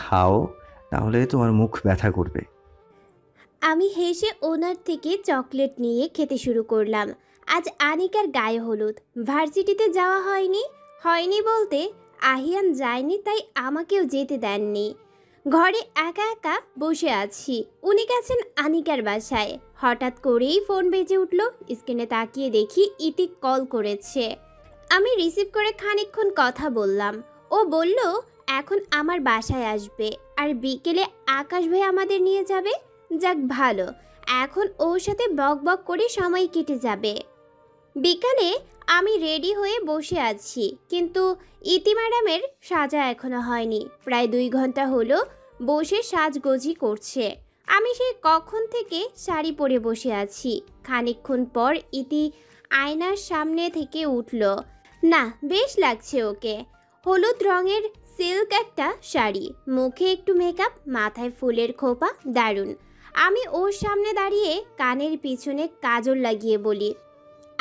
খাও, তাহলে তোমার মুখ ব্যথা করবে। আমি হেসে ওনার থেকে চকলেট নিয়ে খেতে শুরু করলাম। আজ আনিকার গায়ে হলুদ, ভার্সিটিতে যাওয়া হয়নি। হয়নি বলতে আহিয়ান যায়নি, তাই আমাকেও যেতে দেননি। ঘরে একা একা বসে আছি। উনি গেছেন আনিকার বাসায়। হঠাৎ করেই ফোন বেজে উঠল। স্ক্রিনে তাকিয়ে দেখি ইতি কল করেছে। আমি রিসিভ করে খানিকক্ষণ কথা বললাম। ও বলল এখন আমার বাসায় আসবে আর বিকেলে আকাশ ভাই আমাদের নিয়ে যাবে। যাক ভালো, এখন ওর সাথে বক বক করে সময় কেটে যাবে। বিকালে আমি রেডি হয়ে বসে আছি, কিন্তু ইতি ম্যাডামের সাজা এখনো হয়নি। প্রায় 2 ঘন্টা হলো বসে সাজগোজি করছে। আমি সেই কখন থেকে শাড়ি পরে বসে আছি। খানিকক্ষণ পর ইতি আয়নার সামনে থেকে উঠল। না, বেশ লাগছে ওকে। হলুদ রঙের সিল্ক একটা শাড়ি, মুখে একটু মেকআপ, মাথায় ফুলের খোপা, দারুণ। আমি ওর সামনে দাঁড়িয়ে কানের পিছনে কাজল লাগিয়ে বলি,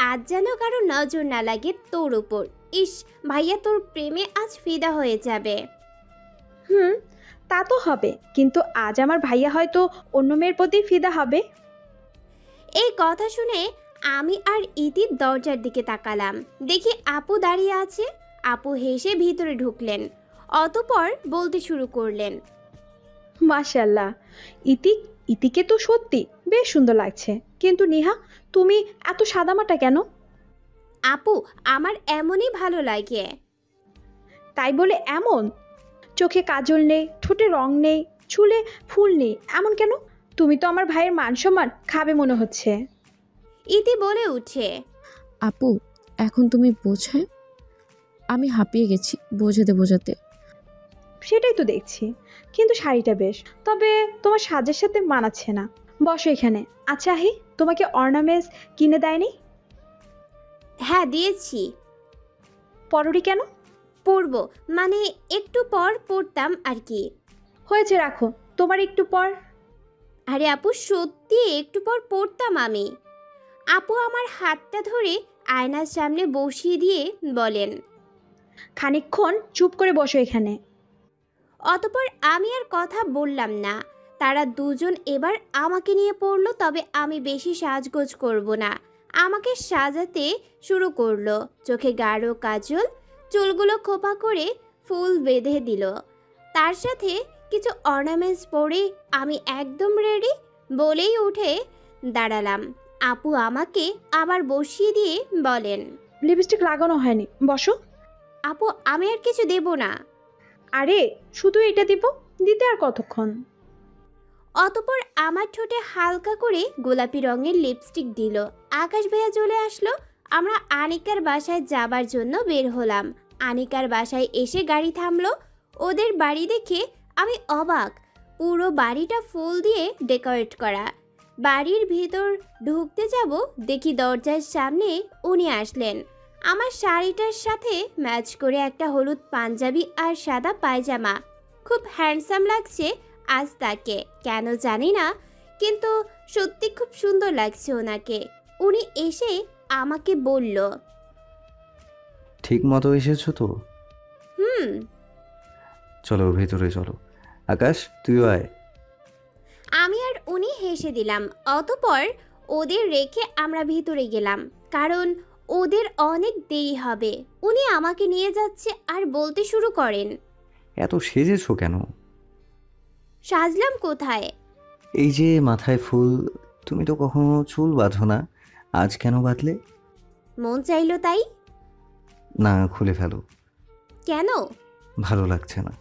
আজ যেন কারো নজর না লাগে তোর ওপর। ইস, ভাইয়া তোর প্রেমে আজ ফিদা হয়ে যাবে। হুম, তা তো হবে, কিন্তু আজ আমার ভাইয়া হয়তো অন্য মেয়ের প্রতি ফিদা হবে। এই কথা শুনে আমি আর ইতি দরজার দিকে তাকালাম। দেখি আপু দাঁড়িয়ে আছে। আপু হেসে ভিতরে ঢুকলেন, অতঃপর বলতে শুরু করলেন, মাশাল্লাহ, ইতি ইতিকে তো সত্যি বেশ সুন্দর লাগছে, কিন্তু নিহা, তুমি এত সাদামাটা কেন? আপু আমার এমনই ভালো লাগে। তাই বলে এমন? চোখে কাজল নেই, ঠোঁটে রং নেই, চুলে ফুল নেই, এমন কেন? তুমি তো আমার ভাইয়ের মান সম্মান খাবে মনে হচ্ছে। ইতি বলে উঠে, আপু, এখন তুমি বোঝায়, আমি হাঁপিয়ে গেছি বোঝাতে বোঝাতে। সেটাই তো দেখছি, কিন্তু শাড়িটা বেশ, তবে তোমার সাজের সাথে মানাচ্ছে না। বসো এখানে। আচ্ছা আহি, তোমাকে অর্নামেন্টস কিনে দেয়নি? হ্যাঁ দিয়েছি। পরোরি কেন? পরবো মানে একটু পর পড়তাম আর কি। হয়েছে, রাখো, তোমার একটু পর। আরে আপু সত্যি একটু পর পড়তাম আমি। আপু আমার হাতটা ধরে আয়নার সামনে বসিয়ে দিয়ে বলেন, খানিকক্ষণ চুপ করে বসো এখানে। অতপর আমি আর কথা বললাম না। তারা দুজন এবার আমাকে নিয়ে পড়লো, তবে আমি বেশি সাজগোজ করব না। আমাকে সাজাতে শুরু করলো। চোখে গাঢ় কাজল, চুলগুলো খোপা করে ফুল বেঁধে দিল। তার সাথে কিছু অর্নামেন্টস পরে আমি একদম রেডি বলেই উঠে দাঁড়ালাম। আপু আমাকে আবার বসিয়ে দিয়ে বলেন, লিপস্টিক লাগানো হয়নি, বসো। আপু আমি আর কিছু দেব না। আরে, শুধু এটা দিব, দিতে আর কতক্ষণ? অতপর আমার ঠোঁটে হালকা করে গোলাপি রঙের লিপস্টিক দিল। আকাশ ভাইয়া চলে আসলো। আমরা আনিকার বাসায় যাবার জন্য বের হলাম। আনিকার বাসায় এসে গাড়ি থামলো। ওদের বাড়ি দেখে আমি অবাক। পুরো বাড়িটা ফুল দিয়ে ডেকোরেট করা। বাড়ির ভিতর ঢুকতে যাব, দেখি দরজার সামনে উনি আসলেন। আমার শাড়িটার সাথে ম্যাচ করে একটা হলুদ পাঞ্জাবি আর সাদা পায়জামা। খুব হ্যান্ডসাম লাগছে আজ তাকে, কেন জানি না, কিন্তু সত্যি খুব সুন্দর লাগছে ওনাকে। উনি এসে আমাকে বলল, ঠিক মতো এসেছো তো? হুম। চলো ভেতরে চলো। আকাশ, তুইও আয়। আমি আর উনি হেসে দিলাম। অতপর ওদের রেখে আমরা ভিতরে গেলাম, কারণ ওদের অনেক দেরি হবে। উনি আমাকে নিয়ে যাচ্ছে আর বলতে শুরু করেন, এত সেজেছো কেন? সাজলাম কোথায়? এই যে মাথায় ফুল, তুমি তো কখনো চুল বাঁধো না, আজ কেন বাঁধলে? মন চাইলো তাই। না, খুলে ফেলো। কেন? ভালো লাগছে না।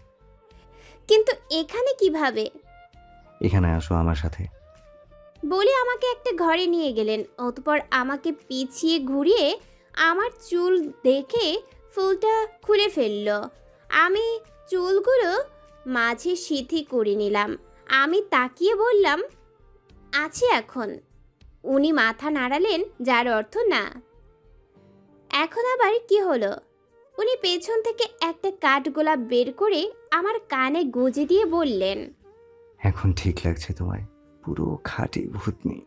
কিন্তু এখানে কিভাবে? এখানে আসো আমার সাথে। বলে আমাকে একটা ঘরে নিয়ে গেলেন। অতপর আমাকে পিছিয়ে ঘুরিয়ে আমার চুল দেখে ফুলটা খুলে ফেলল। আমি চুলগুলো মাঝে সিথি করে নিলাম। আমি তাকিয়ে বললাম, আছে এখন। উনি মাথা নাড়ালেন, যার অর্থ না। এখন আবার কি হলো? উনি পেছন থেকে একটা কাঠগোলাপ বের করে আমার কানে গুঁজে দিয়ে বললেন, এখন ঠিক লাগছে তোমায়, পুরো খাঁটি ভূতনি।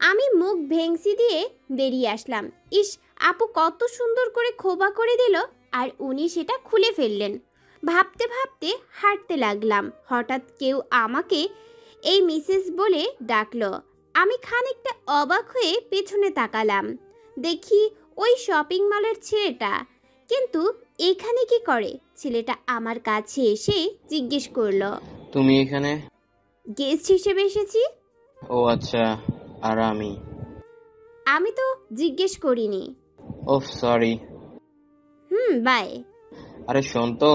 আমি মুখ ভেংসি দিয়ে বেরিয়ে আসলাম। ইস, আপু কত সুন্দর করে খোবা করে দিল, আর উনি সেটা খুলে ফেললেন। ভাবতে ভাবতে হাঁটতে লাগলাম। হঠাৎ কেউ আমাকে এই মিসেস বলে ডাকলো। আমি খানিকটা অবাক হয়ে পেছনে তাকালাম। দেখি ওই শপিং মলের ছেলেটা। কিন্তু এখানে কি করে? ছেলেটা আমার কাছে এসে জিজ্ঞেস করলো, তুমি এখানে? গেস্ট হিসেবে এসেছি। ও আচ্ছা। আর আমি তো জিজ্ঞেস করিনি। Oh sorry. বাই। আরে শোন তো।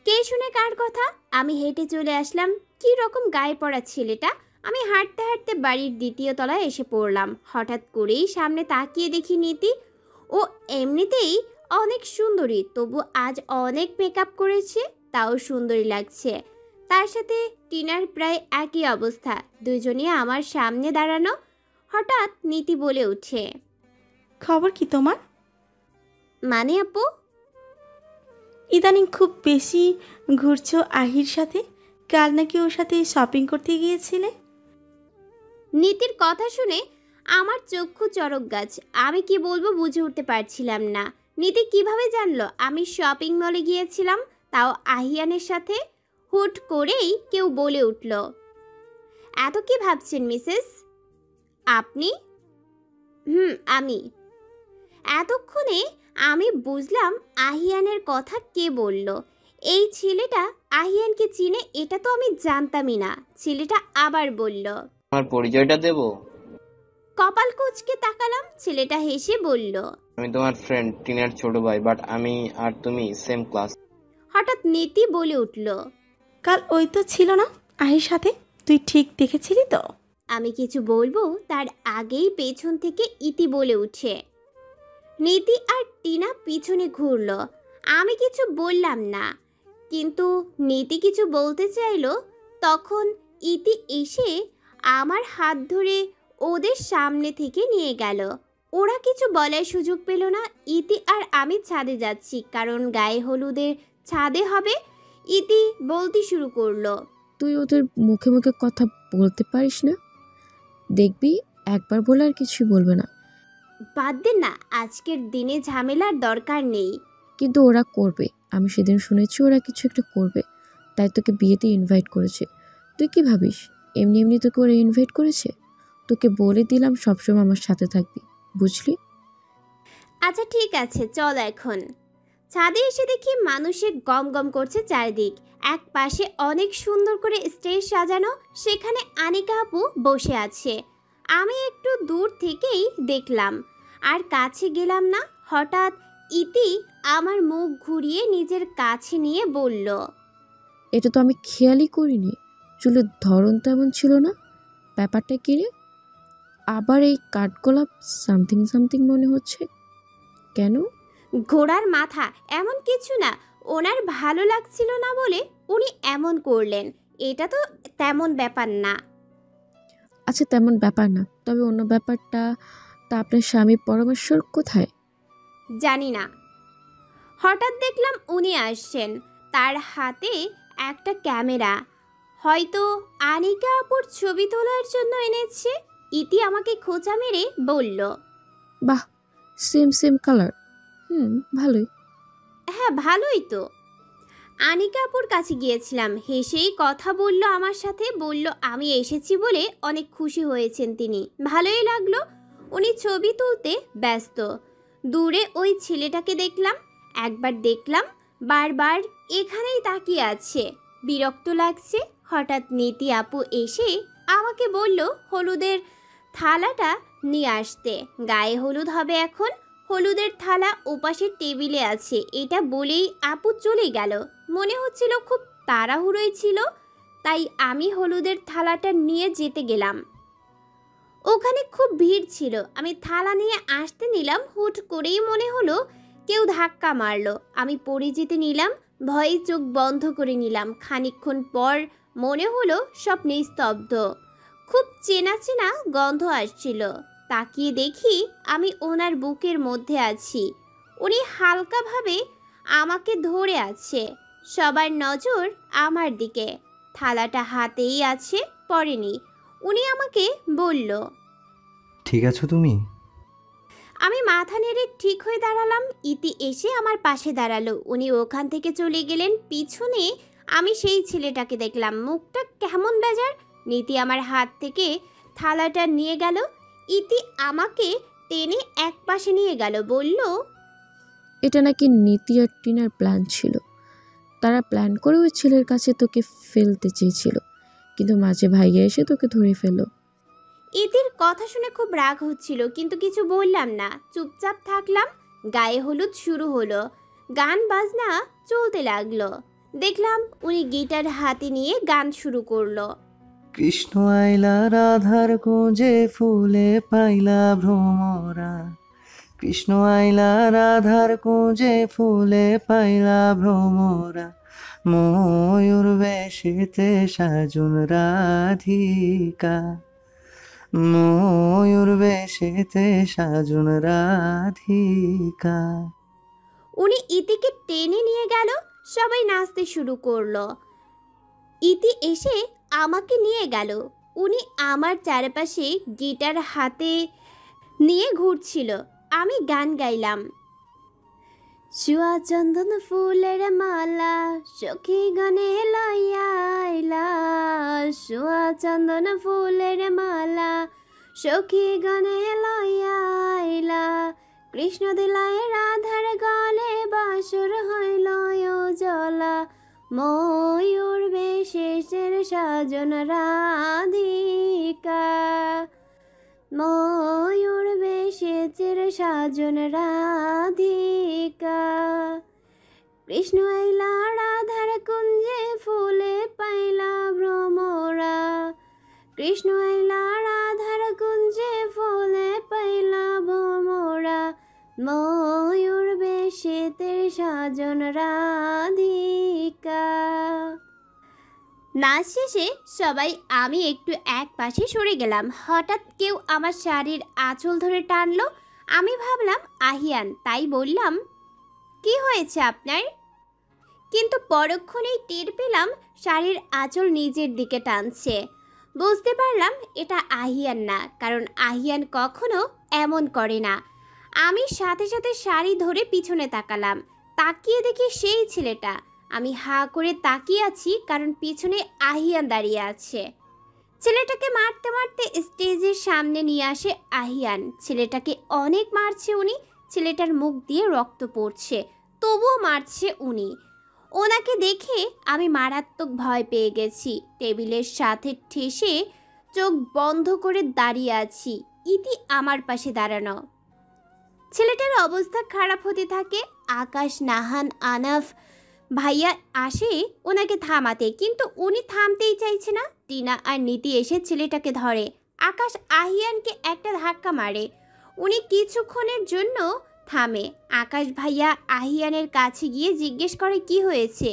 কে শুনে কার কথা? আমি হেঁটে চলে আসলাম। কি রকম গায়ে পড়া ছেলেটা! আমি হাঁটতে হাঁটতে বাড়ির দ্বিতীয় তলায় এসে পড়লাম। হঠাৎ করেই সামনে তাকিয়ে দেখি নীতি। ও এমনিতেই অনেক সুন্দরী, তবু আজ অনেক মেকআপ করেছে, তাও সুন্দরী লাগছে। তার সাথে টিনার প্রায় একই অবস্থা, দুজনই আমার সামনে দাঁড়ানো। হঠাৎ নীতি বলে ওঠে, খবর কি তোমার? মানে আপু? ইদানিং খুব বেশি ঘুরছো আহির সাথে। কাল নাকি ওর সাথে শপিং করতে গিয়েছিলে। নীতির কথা শুনে আমার চক্ষু চড়ক গাছ। আমি কি বলবো বুঝে উঠতে পারছিলাম না। নীতি কিভাবে জানলো আমি শপিং মলে গিয়েছিলাম, তাও আহিয়ানের সাথে? হুট করেই কেউ বলে উঠল, এত কি ভাবছেন মিসেস? আপনি? আমি। এতক্ষণে আমি বুঝলাম আহিয়ানের কথা কে বলল। এই ছেলেটা আহিয়ানকে চিনে, এটা তো আমি জানতামই না। ছেলেটা আবার বলল, আমার পরিচয়টা দেব? কপাল কুঁচকে তাকালাম। ছেলেটা হেসে বলল, আমি তোমার ফ্রেন্ড টিনার ছোট ভাই, বাট আমি আর তুমি সেম ক্লাস। হঠাৎ নীতি বলে উঠল, কাল ওই তো ছিল না আহির সাথে? তুই ঠিক দেখেছিলি তো? আমি কিছু বলবো তার আগেই পেছন থেকে ইতি বলে উঠে। নীতি আর টিনা পিছনে ঘুরল। আমি কিছু বললাম না, কিন্তু নীতি কিছু বলতে চাইলো। তখন ইতি এসে আমার হাত ধরে ওদের সামনে থেকে নিয়ে গেল। ওরা কিছু বলার সুযোগ পেল না। ইতি আর আমি ছাদে যাচ্ছি, কারণ গায়ে হলুদের ছাদে হবে। ইতি বলতে শুরু করলো, তুই ওদের মুখে মুখে কথা বলতে পারিস না? দেখবি একবার বলে আর কিছুই বলবে না। বাদ দে না, আজকের দিনে ঝামেলার দরকার নেই। কিন্তু ওরা করবে, আমি সেদিন শুনেছি ওরা কিছু একটা করবে, তাই তোকে বিয়েতে ইনভাইট করেছে। তুই কি ভাবিস এমনি এমনি তোকে ওরা ইনভাইট করেছে? তোকে বলে দিলাম সবসময় আমার সাথে থাকবি, বুঝলি? আচ্ছা ঠিক আছে, চল এখন। ছাদে এসে দেখি মানুষে গম গম করছে চারিদিক। এক পাশে অনেক সুন্দর করে স্টেজ সাজানো, সেখানে আনিকা আপু বসে আছে। আমি একটু দূর থেকেই দেখলাম, আর কাছে গেলাম না। হঠাৎ ইতি আমার মুখ ঘুরিয়ে নিজের কাছে নিয়ে বলল, এটা তো আমি খেয়ালই করিনি। চুলের ধরন তো এমন ছিল না, ব্যাপারটা কি রে? আবার এই কাঠগোলাপ সামথিং সামথিং মনে হচ্ছে কেন? ঘোড়ার মাথা, এমন কিছু না। ওনার ভালো লাগছিল না বলে উনি এমন করলেন, এটা তো তেমন ব্যাপার না। আচ্ছা তেমন ব্যাপার না, তবে অন্য ব্যাপারটা, তা আপনার স্বামীর পরামর্শ কোথায়? জানি না। হঠাৎ দেখলাম উনি আসছেন, তার হাতে একটা ক্যামেরা। হয়তো আনিকা আপুর ছবি তোলার জন্য এনেছে। ইতি আমাকে খোঁচা মেরে বলল, বাহ, সেম সেম কালার। ভালোই। হ্যাঁ ভালোই তো। আনিকা আপুর কাছে গিয়েছিলাম, হেসেই কথা বলল আমার সাথে। বলল আমি এসেছি বলে অনেক খুশি হয়েছেন তিনি। ভালোই লাগলো। উনি ছবি তুলতে ব্যস্ত। দূরে ওই ছেলেটাকে দেখলাম। একবার দেখলাম, বারবার এখানেই তাকিয়ে আছে। বিরক্ত লাগছে। হঠাৎ নীতি আপু এসে আমাকে বলল হলুদের থালাটা নিয়ে আসতে। গায়ে হলুদ হবে এখন। হলুদের থালা ওপাশের টেবিলে আছে, এটা বলেই আপু চলে গেল। মনে হচ্ছিল খুব তাড়াহুড়োই ছিল, তাই আমি হলুদের থালাটা নিয়ে যেতে গেলাম। ওখানে খুব ভিড় ছিল। আমি থালা নিয়ে আসতে নিলাম, হুট করেই মনে হলো কেউ ধাক্কা মারলো। আমি পড়ে যেতে নিলাম, ভয়ে চোখ বন্ধ করে নিলাম। খানিকক্ষণ পর মনে হলো সব নিস্তব্ধ। খুব চেনা চেনা গন্ধ আসছিল। তাকিয়ে দেখি আমি ওনার বুকের মধ্যে আছি। উনি হালকাভাবে আমাকে ধরে আছে। সবার নজর আমার দিকে। থালাটা হাতেই আছে, পড়েনি। উনি আমাকে বলল, ঠিক আছো তুমি? আমি মাথা নেড়ে ঠিক হয়ে দাঁড়ালাম। ইতি এসে আমার পাশে দাঁড়ালো। উনি ওখান থেকে চলে গেলেন। পিছনে আমি সেই ছেলেটাকে দেখলাম, মুখটা কেমন বেজার। নীতি আমার হাত থেকে থালাটা নিয়ে গেল। ইতি আমাকে টেনে এক পাশে নিয়ে গেল, বলল, এটা নাকি নীতি আর টিনার প্ল্যান ছিল। তারা প্ল্যান করে ওই ছেলের কাছে তোকে ফেলতে চেয়েছিল, কিন্তু মাঝে ভাইয়া এসে তোকে ধরে ফেললো। ইতির কথা শুনে খুব রাগ হচ্ছিল, কিন্তু কিছু বললাম না, চুপচাপ থাকলাম। গায়ে হলুদ শুরু হলো, গান বাজনা চলতে লাগলো। দেখলাম উনি গিটার হাতে নিয়ে গান শুরু করলো। কৃষ্ণ আইলা রাধার কুঁজে ফুলে পাইলা ভ্রমরা, কৃষ্ণ আইলা রাধার কুঁজে ফুলে পাইলা ভ্রমরা, ময়ূর বেশেতে সাজুন রাধিকা, ময়ূর বেশেতে সাজুন রাধিকা। উনি ইতিকে টেনে নিয়ে গেল, সবাই নাচতে শুরু করলো। ইতি এসে আমাকে নিয়ে গেল। উনি আমার চারপাশে গিটার হাতে নিয়ে ঘুরছিল। আমি গান গাইলাম, চুয়া চন্দন ফুলের মালা সখী গনে লইয়া আইলা, চুয়া চন্দন ফুলের মালা সখী গনে লইয়া আইলা, কৃষ্ণ দিলায় রাধার গলে বাসর হইল জলা, ময়ূর বেশের সাজন রাধিকা, ময়ূর বেশের সাজন রাধিকা, কৃষ্ণ আইলা রাধার কুঞ্জে ফুলে পাইলা ভ্রমরা, কৃষ্ণ আইলা রাধার কুঞ্জে ফুলে পাইলা ভ্রমরা, ময়ূর বেশের সাজন রাধিকা। নাচ শেষে সবাই আমি একটু এক পাশে সরে গেলাম। হঠাৎ কেউ আমার শাড়ির আঁচল ধরে টানলো। আমি ভাবলাম আহিয়ান, তাই বললাম, কি হয়েছে আপনার? কিন্তু পরক্ষণেই টের পেলাম শাড়ির আঁচল নিজের দিকে টানছে। বুঝতে পারলাম এটা আহিয়ান না, কারণ আহিয়ান কখনো এমন করে না। আমি সাথে সাথে শাড়ি ধরে পিছনে তাকালাম। তাকিয়ে দেখি সেই ছেলেটা। আমি হাঁ করে তাকিয়ে আছি, কারণ পিছনে আহিয়ান দাঁড়িয়ে আছে। ছেলেটাকে মারতে মারতে স্টেজের সামনে নিয়ে আসে আহিয়ান। ছেলেটাকে অনেক মারছে উনি। ছেলেটার মুখ দিয়ে রক্ত পড়ছে, তবুও মারছে উনি। ওনাকে দেখে আমি মারাত্মক ভয় পেয়ে গেছি। টেবিলের সাথে ঠেসে চোখ বন্ধ করে দাঁড়িয়ে আছি। ইতি আমার পাশে দাঁড়ানো। ছেলেটার অবস্থা খারাপ হতে থাকে। আকাশ, নাহান, আনাফ ভাইয়া আসে ওনাকে থামাতে, কিন্তু উনি থামতেই চাইছে না। টিনা আর নীতি এসে ছেলেটাকে ধরে। আকাশ আহিয়ানকে একটা ধাক্কা মারে। উনি কিছুক্ষণের জন্য থামে। আকাশ ভাইয়া আহিয়ানের কাছে গিয়ে জিজ্ঞেস করে কি হয়েছে।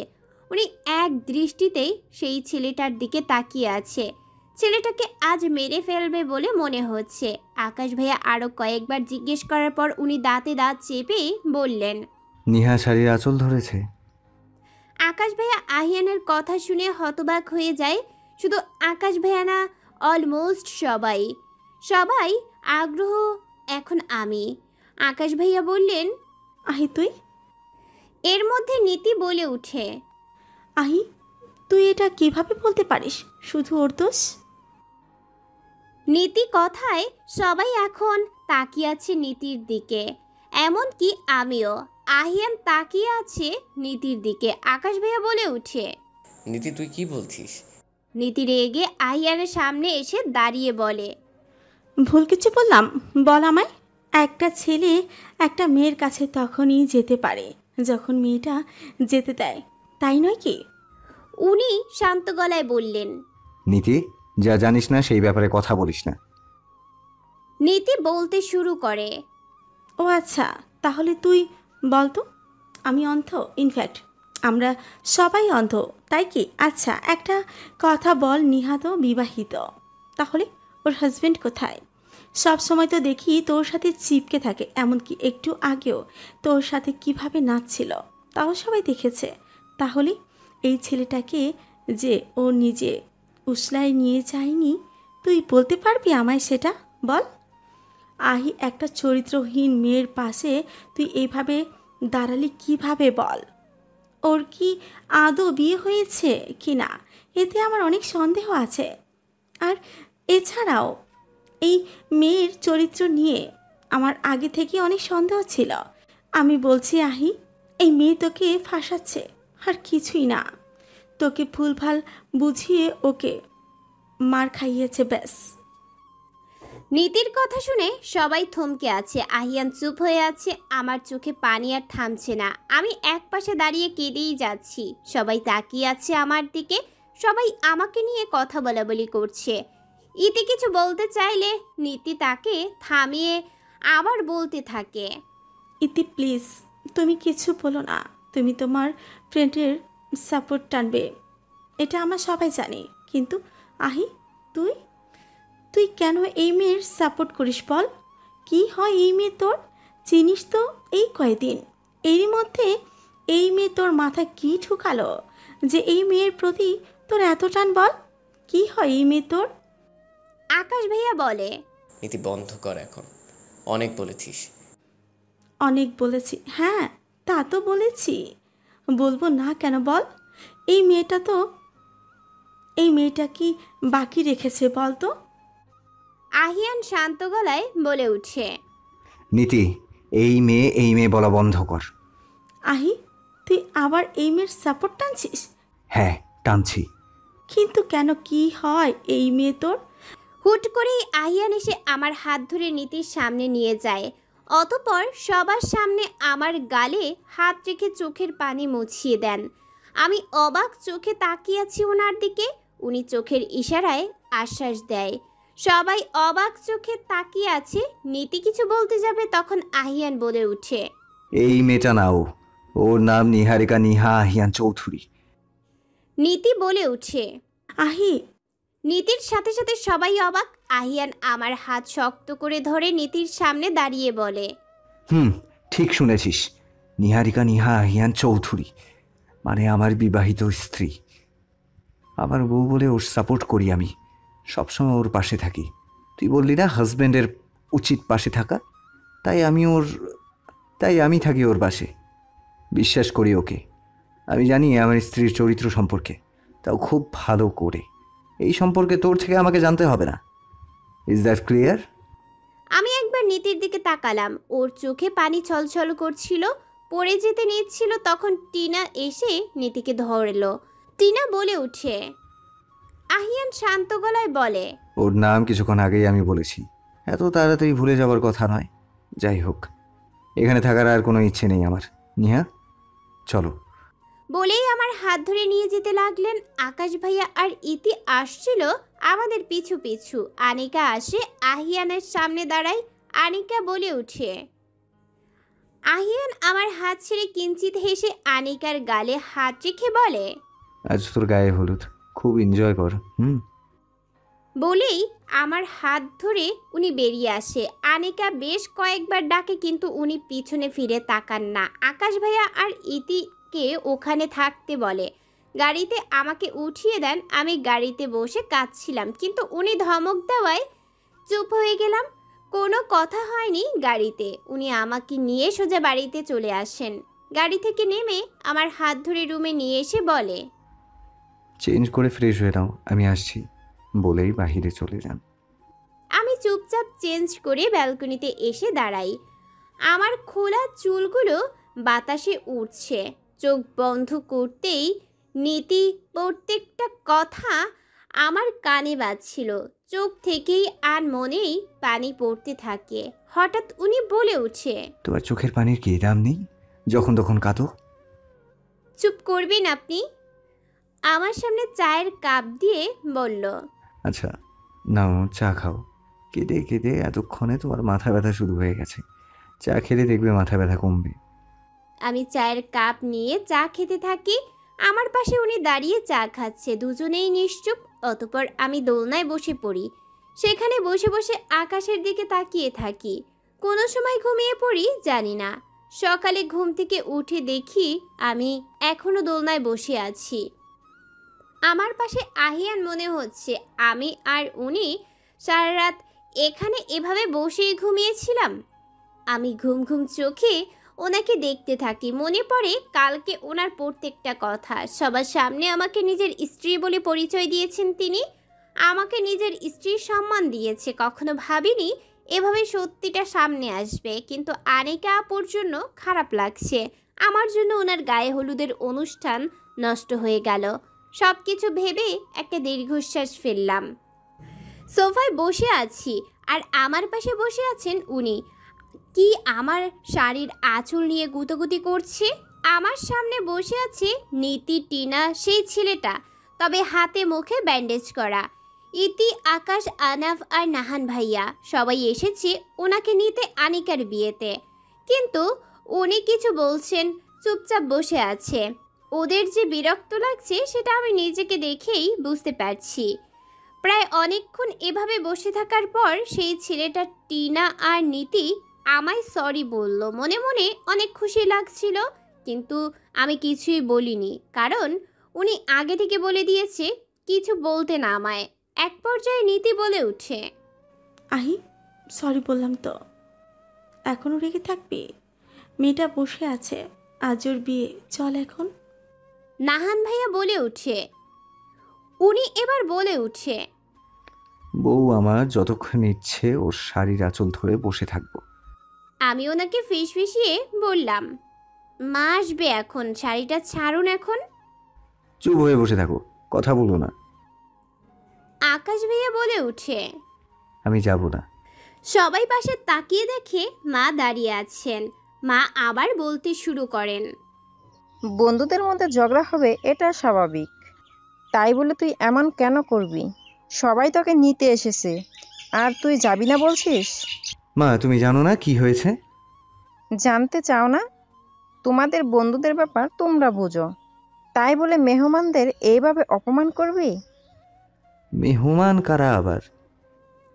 উনি এক দৃষ্টিতেই সেই ছেলেটার দিকে তাকিয়ে আছে। ছেলেটাকে আজ মেরে ফেলবে বলে মনে হচ্ছে। আকাশ ভাইয়া আরও কয়েকবার জিজ্ঞেস করার পর উনি দাঁতে দাঁত চেপে বললেন, নিহা শাড়ির আঁচল ধরেছে। আকাশ ভাইয়া আহিয়ানের কথা শুনে হতবাক হয়ে যায়। শুধু আকাশ ভাইয়া না, অলমোস্ট সবাই সবাই আগ্রহ। এখন আমি। আকাশ ভাইয়া বললেন, আহি তুই, এর মধ্যে নীতি বলে উঠে, আহি তুই এটা কিভাবে বলতে পারিস? শুধু ওর দোষ? নীতি কথায় সবাই এখন তাকিয়ে আছে নীতির দিকে, এমনকি আমিও। আহিয়ান তাকিয়ে আছে নীতির দিকে। আকাশ ভাইয়া বলে উঠে, নীতি তুই কি বলছিস? নীতি রেগে আহিয়ানের সামনে এসে দাঁড়িয়ে বলে, ভুল কিছু বললাম? বল আমায়। একটা ছেলে একটা মেয়ের কাছে তখনই যেতে পারে যখন মেয়েটা যেতে দেয়, তাই নয় কি? উনি শান্ত গলায় বললেন। নীতি, যা জানিস না সেই ব্যাপারে কথা বলিস না। নীতি বলতে শুরু করে, ও আচ্ছা, তাহলে তুই বল তো। আমি অন্ধ? ইনফ্যাক্ট আমরা সবাই অন্ধ, তাই কি? আচ্ছা একটা কথা বল, নিহা তো বিবাহিত, তাহলে ওর হাজবেন্ড কোথায়? সব সময় তো দেখি তোর সাথে চিপকে থাকে, এমনকি একটু আগেও তোর সাথে কিভাবে নাচছিল, তাও সবাই দেখেছে। তাহলে এই ছেলেটাকে যে ও নিজে উসলায় নিয়ে যায়নি, তুই বলতে পারবি আমায় সেটা? বল। আহি একটা চরিত্রহীন মেয়ের পাশে তুই এইভাবে দাঁড়ালি কিভাবে বল? ওর কি আদৌ বিয়ে হয়েছে কি না এতে আমার অনেক সন্দেহ আছে। আর এছাড়াও এই মেয়ের চরিত্র নিয়ে আমার আগে থেকে অনেক সন্দেহ ছিল। আমি বলছি আহি, এই মেয়ে তোকে ফাঁসাচ্ছে আর কিছুই না। তোকে ভুলভাল বুঝিয়ে ওকে মার খাইয়েছে ব্যাস। নীতির কথা শুনে সবাই থমকে আছে। আহিয়ান চুপ হয়ে আছে। আমার চোখে পানি আর থামছে না। আমি একপাশে দাঁড়িয়ে কেঁদেই যাচ্ছি। সবাই তাকিয়ে আছে আমার দিকে। সবাই আমাকে নিয়ে কথা বলাবলি করছে। ইতি কিছু বলতে চাইলে নীতি তাকে থামিয়ে আবার বলতে থাকে। ইতি প্লিজ, তুমি কিছু বলো না। তুমি তোমার ফ্রেন্ডের সাপোর্ট টানবে, এটা আমরা সবাই জানি। কিন্তু আহি, তুই তুই কেন এই মেয়ের সাপোর্ট করিস বল? কি হয় এই মেয়ে তোর? চিনিস তো এই কয়দিন। এরই মধ্যে এই মেয়ে তোর মাথায় কি ঢুকালো যে এই মেয়ের প্রতি তোর এত টান বল? কি হয় এই মেয়ে তোর? আকাশ ভাইয়া বলে, নীতি বন্ধ কর এখন, অনেক বলেছিস। অনেক বলেছি, হ্যাঁ তা তো বলেছি, বলবো না কেন বল? এই মেয়েটা কি বাকি রেখেছে বল তো? আহিয়ান শান্ত গলায় বলে উঠে। নীতি, এই মেয়ে বলা বন্ধ কর। আহি, তুই আবার এই মেয়ের সাপোর্ট টানছিস? হ্যাঁ, টানছি। কিন্তু কেন, কি হয় এই মেয়ে তোর? হুট করেই আহিয়ান এসে আমার হাত ধরে নীতির সামনে নিয়ে যায়। অতঃপর সবার সামনে আমার গালে হাত রেখে চোখের পানি মুছিয়ে দেন। আমি অবাক চোখে তাকিয়ে আছি ওনার দিকে। উনি চোখের ইশারায় আশ্বাস দেয়। সবাই অবাক চোখে তাকিয়ে আছে। নীতি কিছু বলতে যাবে তখন আহিয়ান বলে উঠে। এই মেয়েটা না, ওর নাম নিহারিকা নিহা আহিয়ান চৌধুরী। নীতি বলে উঠে। আহি, নীতির সাথে সাথে সবাই অবাক। আহিয়ান আমার হাত শক্ত করে ধরে নীতির সামনে দাঁড়িয়ে বলে, ঠিক শুনেছিস, নিহারিকা নিহা আহিয়ান চৌধুরী, মানে আমার বিবাহিত স্ত্রী। আমার বউ বলে ওর সাপোর্ট করি আমি, সবসময় ওর পাশে থাকি। তুই বললি না হাজব্যান্ডের উচিত পাশে থাকা, তাই আমি থাকি ওর পাশে, বিশ্বাস করি ওকে। আমি জানি আমার স্ত্রীর চরিত্র সম্পর্কে, তাও খুব ভালো করে। এই সম্পর্কে তোর থেকে আমাকে জানতে হবে না। Is that clear? আমি একবার নীতির দিকে তাকালাম। ওর চোখে পানি ছলছল করছিল, পড়ে যেতে নিচ্ছিল। তখন টিনা এসে নীতিকে ধরলো। টিনা বলে উঠে। আহিয়ান শান্ত গলায় বলে, ওর নাম কিছুক্ষণ আগেই আমি বলেছি, এত তাড়াতাড়ি ভুলে যাওয়ার কথা নয়। যাই হোক, এখানে থাকার আর কোনো ইচ্ছে নেই আমার। নিহা, চলো। বলেই আমার হাত ধরে নিয়ে যেতে লাগলেন। আকাশ ভাইয়া আর ইতি আসছিল আমাদের পিছু পিছু। আনিকা আসে আহিয়ানের সামনে দাঁড়ায়। আনিকা বলে উঠে। আহিয়ান আমার হাত ছেড়ে কিঞ্চিত হেসে আনিকার গালে হাত রেখে বলে, আজ তোর গায়ে হলুদ, খুব এনজয় কর। বলেই আমার হাত ধরে উনি বেরিয়ে আসে। আনিকা বেশ কয়েকবার ডাকে কিন্তু উনি পিছনে ফিরে তাকান না। আকাশ ভাইয়া আর ইতিকে ওখানে থাকতে বলে। গাড়িতে আমাকে উঠিয়ে দেন। আমি গাড়িতে বসে কাঁদছিলাম, কিন্তু উনি ধমক দেওয়ায় চুপ হয়ে গেলাম। কোনো কথা হয়নি গাড়িতে। উনি আমাকে নিয়ে সোজা বাড়িতে চলে আসেন। গাড়ি থেকে নেমে আমার হাত ধরে রুমে নিয়ে এসে বলে, চেঞ্জ করে ফ্রেশ হয়ে নাও, আমি আসছি, বলেই বাহিরে চলে যান। আমি চুপচাপ চেঞ্জ করে ব্যালকনিতে এসে দাঁড়াই। আমার খোলা চুলগুলো বাতাসে উড়ছে। চোখ বন্ধ করতেই নীতি প্রত্যেকটা কথা আমার কানে বাজছিল। চোখ থেকেই আর মনেই পানি পড়তে থাকে। হঠাৎ উনি বলে উঠে, তোমার চোখের পানির কি দাম নেই? যখন তখন কাঁদো। চুপ করবেন আপনি? আমার সামনে চায়ের কাপ দিয়ে বলল, আচ্ছা নাও, চা খাও। কেঁদে কেঁদে এতক্ষণে তোমার মাথা ব্যথা শুরু হয়ে গেছে, চা খেলে দেখবে মাথা ব্যথা কমবে। আমি চায়ের কাপ নিয়ে চা খেতে থাকি। আমার পাশে উনি দাঁড়িয়ে চা খাচ্ছে। দুজনেই নিশ্চুপ। অতঃপর আমি দোলনায় বসে পড়ি। সেখানে বসে বসে আকাশের দিকে তাকিয়ে থাকি। কোনো সময় ঘুমিয়ে পড়ি জানি না। সকালে ঘুম থেকে উঠে দেখি আমি এখনো দোলনায় বসে আছি। আমার পাশে আহিয়ান মনে হচ্ছে। আমি আর উনি সারা রাত এখানে এভাবে বসেই ঘুমিয়েছিলাম। আমি ঘুম ঘুম চোখে ওনাকে দেখতে থাকি। মনে পড়ে কালকে ওনার প্রত্যেকটা কথা। সবার সামনে আমাকে নিজের স্ত্রী বলে পরিচয় দিয়েছেন তিনি। আমাকে নিজের স্ত্রীর সম্মান দিয়েছে। কখনো ভাবিনি এভাবে সত্যিটা সামনে আসবে। কিন্তু আনিকা আপুর জন্য খারাপ লাগছে। আমার জন্য ওনার গায়ে হলুদের অনুষ্ঠান নষ্ট হয়ে গেল। সব কিছু ভেবে একটা দীর্ঘশ্বাস ফেললাম। সোফায় বসে আছি আর আমার পাশে বসে আছেন উনি। কি আমার শাড়ির আঁচল নিয়ে গুতোগুতি করছে। আমার সামনে বসে আছে নীতি, টিনা, সেই ছেলেটা, তবে হাতে মুখে ব্যান্ডেজ করা। ইতি, আকাশ, আনাফ আর নাহান ভাইয়া সবাই এসেছে ওনাকে নিতে আনিকার বিয়েতে। কিন্তু উনি কিছু বলছেন, চুপচাপ বসে আছে। ওদের যে বিরক্ত লাগছে সেটা আমি নিজেকে দেখেই বুঝতে পারছি। প্রায় অনেকক্ষণ এভাবে বসে থাকার পর সেই ছেলেটা, টিনা আর নীতি আমায় সরি বলল। মনে মনে অনেক খুশি লাগছিল, কিন্তু আমি কিছুই বলিনি, কারণ উনি আগে থেকে বলে দিয়েছে কিছু বলতে না আমায়। এক পর্যায়ে নীতি বলে উঠে, আহি, সরি বললাম তো। এখনও রেগে থাকবি? মেয়েটা বসে আছে, আজ ওর বিয়ে, চল এখন। নাহান ভাইয়া বলে উঠে। উনি এবার বলে উঠে, বউ আমার যতক্ষণ ইচ্ছে ওর শাড়ির আঁচল ধরে বসে থাকবো। আমি ওনাকে ফিসফিসিয়ে বললাম, মা আসবে এখন, শাড়িটা ছাড়ুন এখন। চুপ হয়ে বসে থাকো, কথা বলো না। আকাশ ভাইয়া বলে উঠে। আমি যাব না। সবাই পাশে তাকিয়ে দেখে মা দাঁড়িয়ে আছেন। মা আবার বলতে শুরু করেন, বন্ধুদের মধ্যে ঝগড়া হবে এটা স্বাভাবিক, তাই বলে তুই এমন কেন করবি? সবাই তোকে নিতে এসেছে আর তুই যাবি না বলছিস? মা, তুমি জানো না কি হয়েছে? জানতে চাও না? তোমাদের বন্ধুদের ব্যাপার তোমরা বুঝো, তাই বলে মেহমানদের এইভাবে অপমান করবি? মেহমান কারা আবার?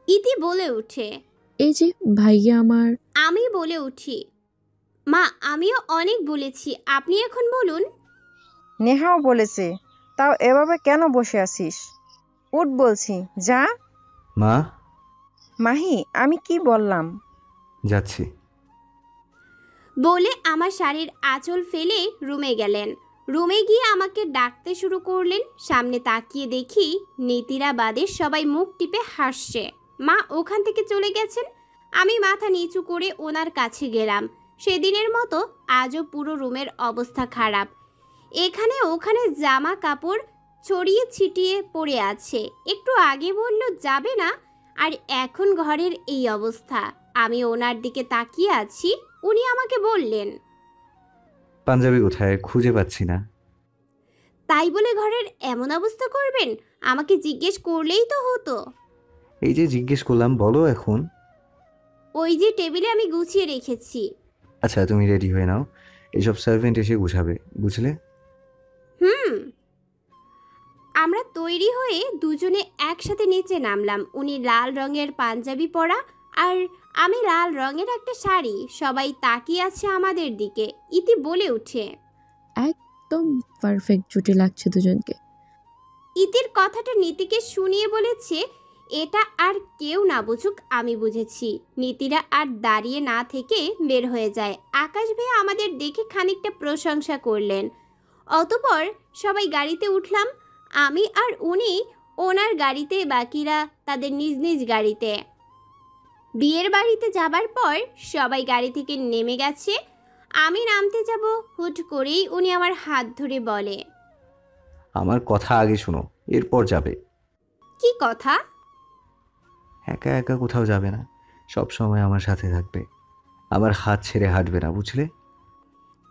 ইতি বলে উঠে। এই যে ভাইয়া আমার। আমি বলে উঠি, মা আমিও অনেক বলেছি, আপনি এখন বলুন। নেহাও বলেছে, তাও এভাবে কেন বসে আছিস? উঠ বলছি, যা। মা, মাহি, আমি কি বললাম? যাচ্ছি। বলে আমার শাড়ির আঁচল ফেলে রুমে গেলেন। রুমে গিয়ে আমাকে ডাকতে শুরু করলেন। সামনে তাকিয়ে দেখি নীতিরা বাদে সবাই মুখ টিপে হাসছে। মা ওখান থেকে চলে গেছেন। আমি মাথা নিচু করে ওনার কাছে গেলাম। সেদিনের মতো আজও পুরো রুমের অবস্থা খারাপ। এখানে ওখানে জামা কাপড় ছড়িয়ে ছিটিয়ে পড়ে আছে। একটু আগে বলল যাবে না, আর এখন ঘরের এই অবস্থা। আমি ওনার দিকে তাকিয়ে আছি। উনি আমাকে বললেন, পাঞ্জাবি কোথায়? খুঁজে পাচ্ছি না। তাই বলে ঘরের এমন অবস্থা করবেন? আমাকে জিজ্ঞেস করলেই তো হতো। এই যে জিজ্ঞেস করলাম, বলো এখন। ওই যে টেবিলে আমি গুছিয়ে রেখেছি। আচ্ছা, তুমি রেডি হয়ে নাও, এসব সার্ভেন্ট এসে গুছাবে, বুঝলে? আমরা তৈরি হয়ে দুজনে একসাথে নিচে নামলাম। উনি লাল রঙের পাঞ্জাবি পরা আর আমি লাল রঙের একটা শাড়ি। সবাই তাকিয়ে আছে আমাদের দিকে। ইতি বলে উঠে, একদম পারফেক্ট জুটি লাগছে দুজনকে। ইতির কথাটা নীতিকে শুনিয়ে বলেছে, এটা আর কেউ না বুঝুক, আমি বুঝেছি। নীতিরা আর দাঁড়িয়ে না থেকে বের হয়ে যায়। আকাশ ভাইয়া আমাদের দেখে খানিকটা প্রশংসা করলেন। অতঃপর সবাই গাড়িতে উঠলাম। আমি আর উনি ওনার গাড়িতে, বাকিরা তাদের নিজ নিজ গাড়িতে। বিয়ের বাড়িতে যাবার পর সবাই গাড়ি থেকে নেমে গেছে। আমি নামতে যাব, হুট করেই উনি আমার হাত ধরে বলে, আমার কথা আগে শোনো, এরপর যাবে। কি কথা? একা একা কোথাও যাবে না, সব সময় আমার সাথে থাকবে, আমার হাত ছেড়ে হাঁটবে না, বুঝলে?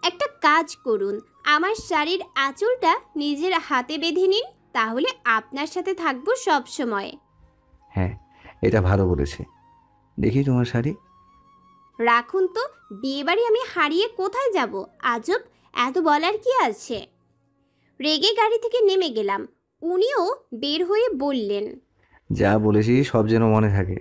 একটা কাজ করুন, আমার শাড়ির আঁচলটা নিজের হাতে বেঁধে নিন, তাহলে আপনার সাথে থাকবো সব সময়। হ্যাঁ, এটা ভালো বলেছে। দেখি তোমার শাড়ি। রাখুন তো, বিয়েবাড়ি আমি হারিয়ে কোথায় যাব? আজব, এত বলার কি আছে? রেগে গাড়ি থেকে নেমে গেলাম। উনিও বের হয়ে বললেন, যা বলেছি সব যেন মনে থাকে।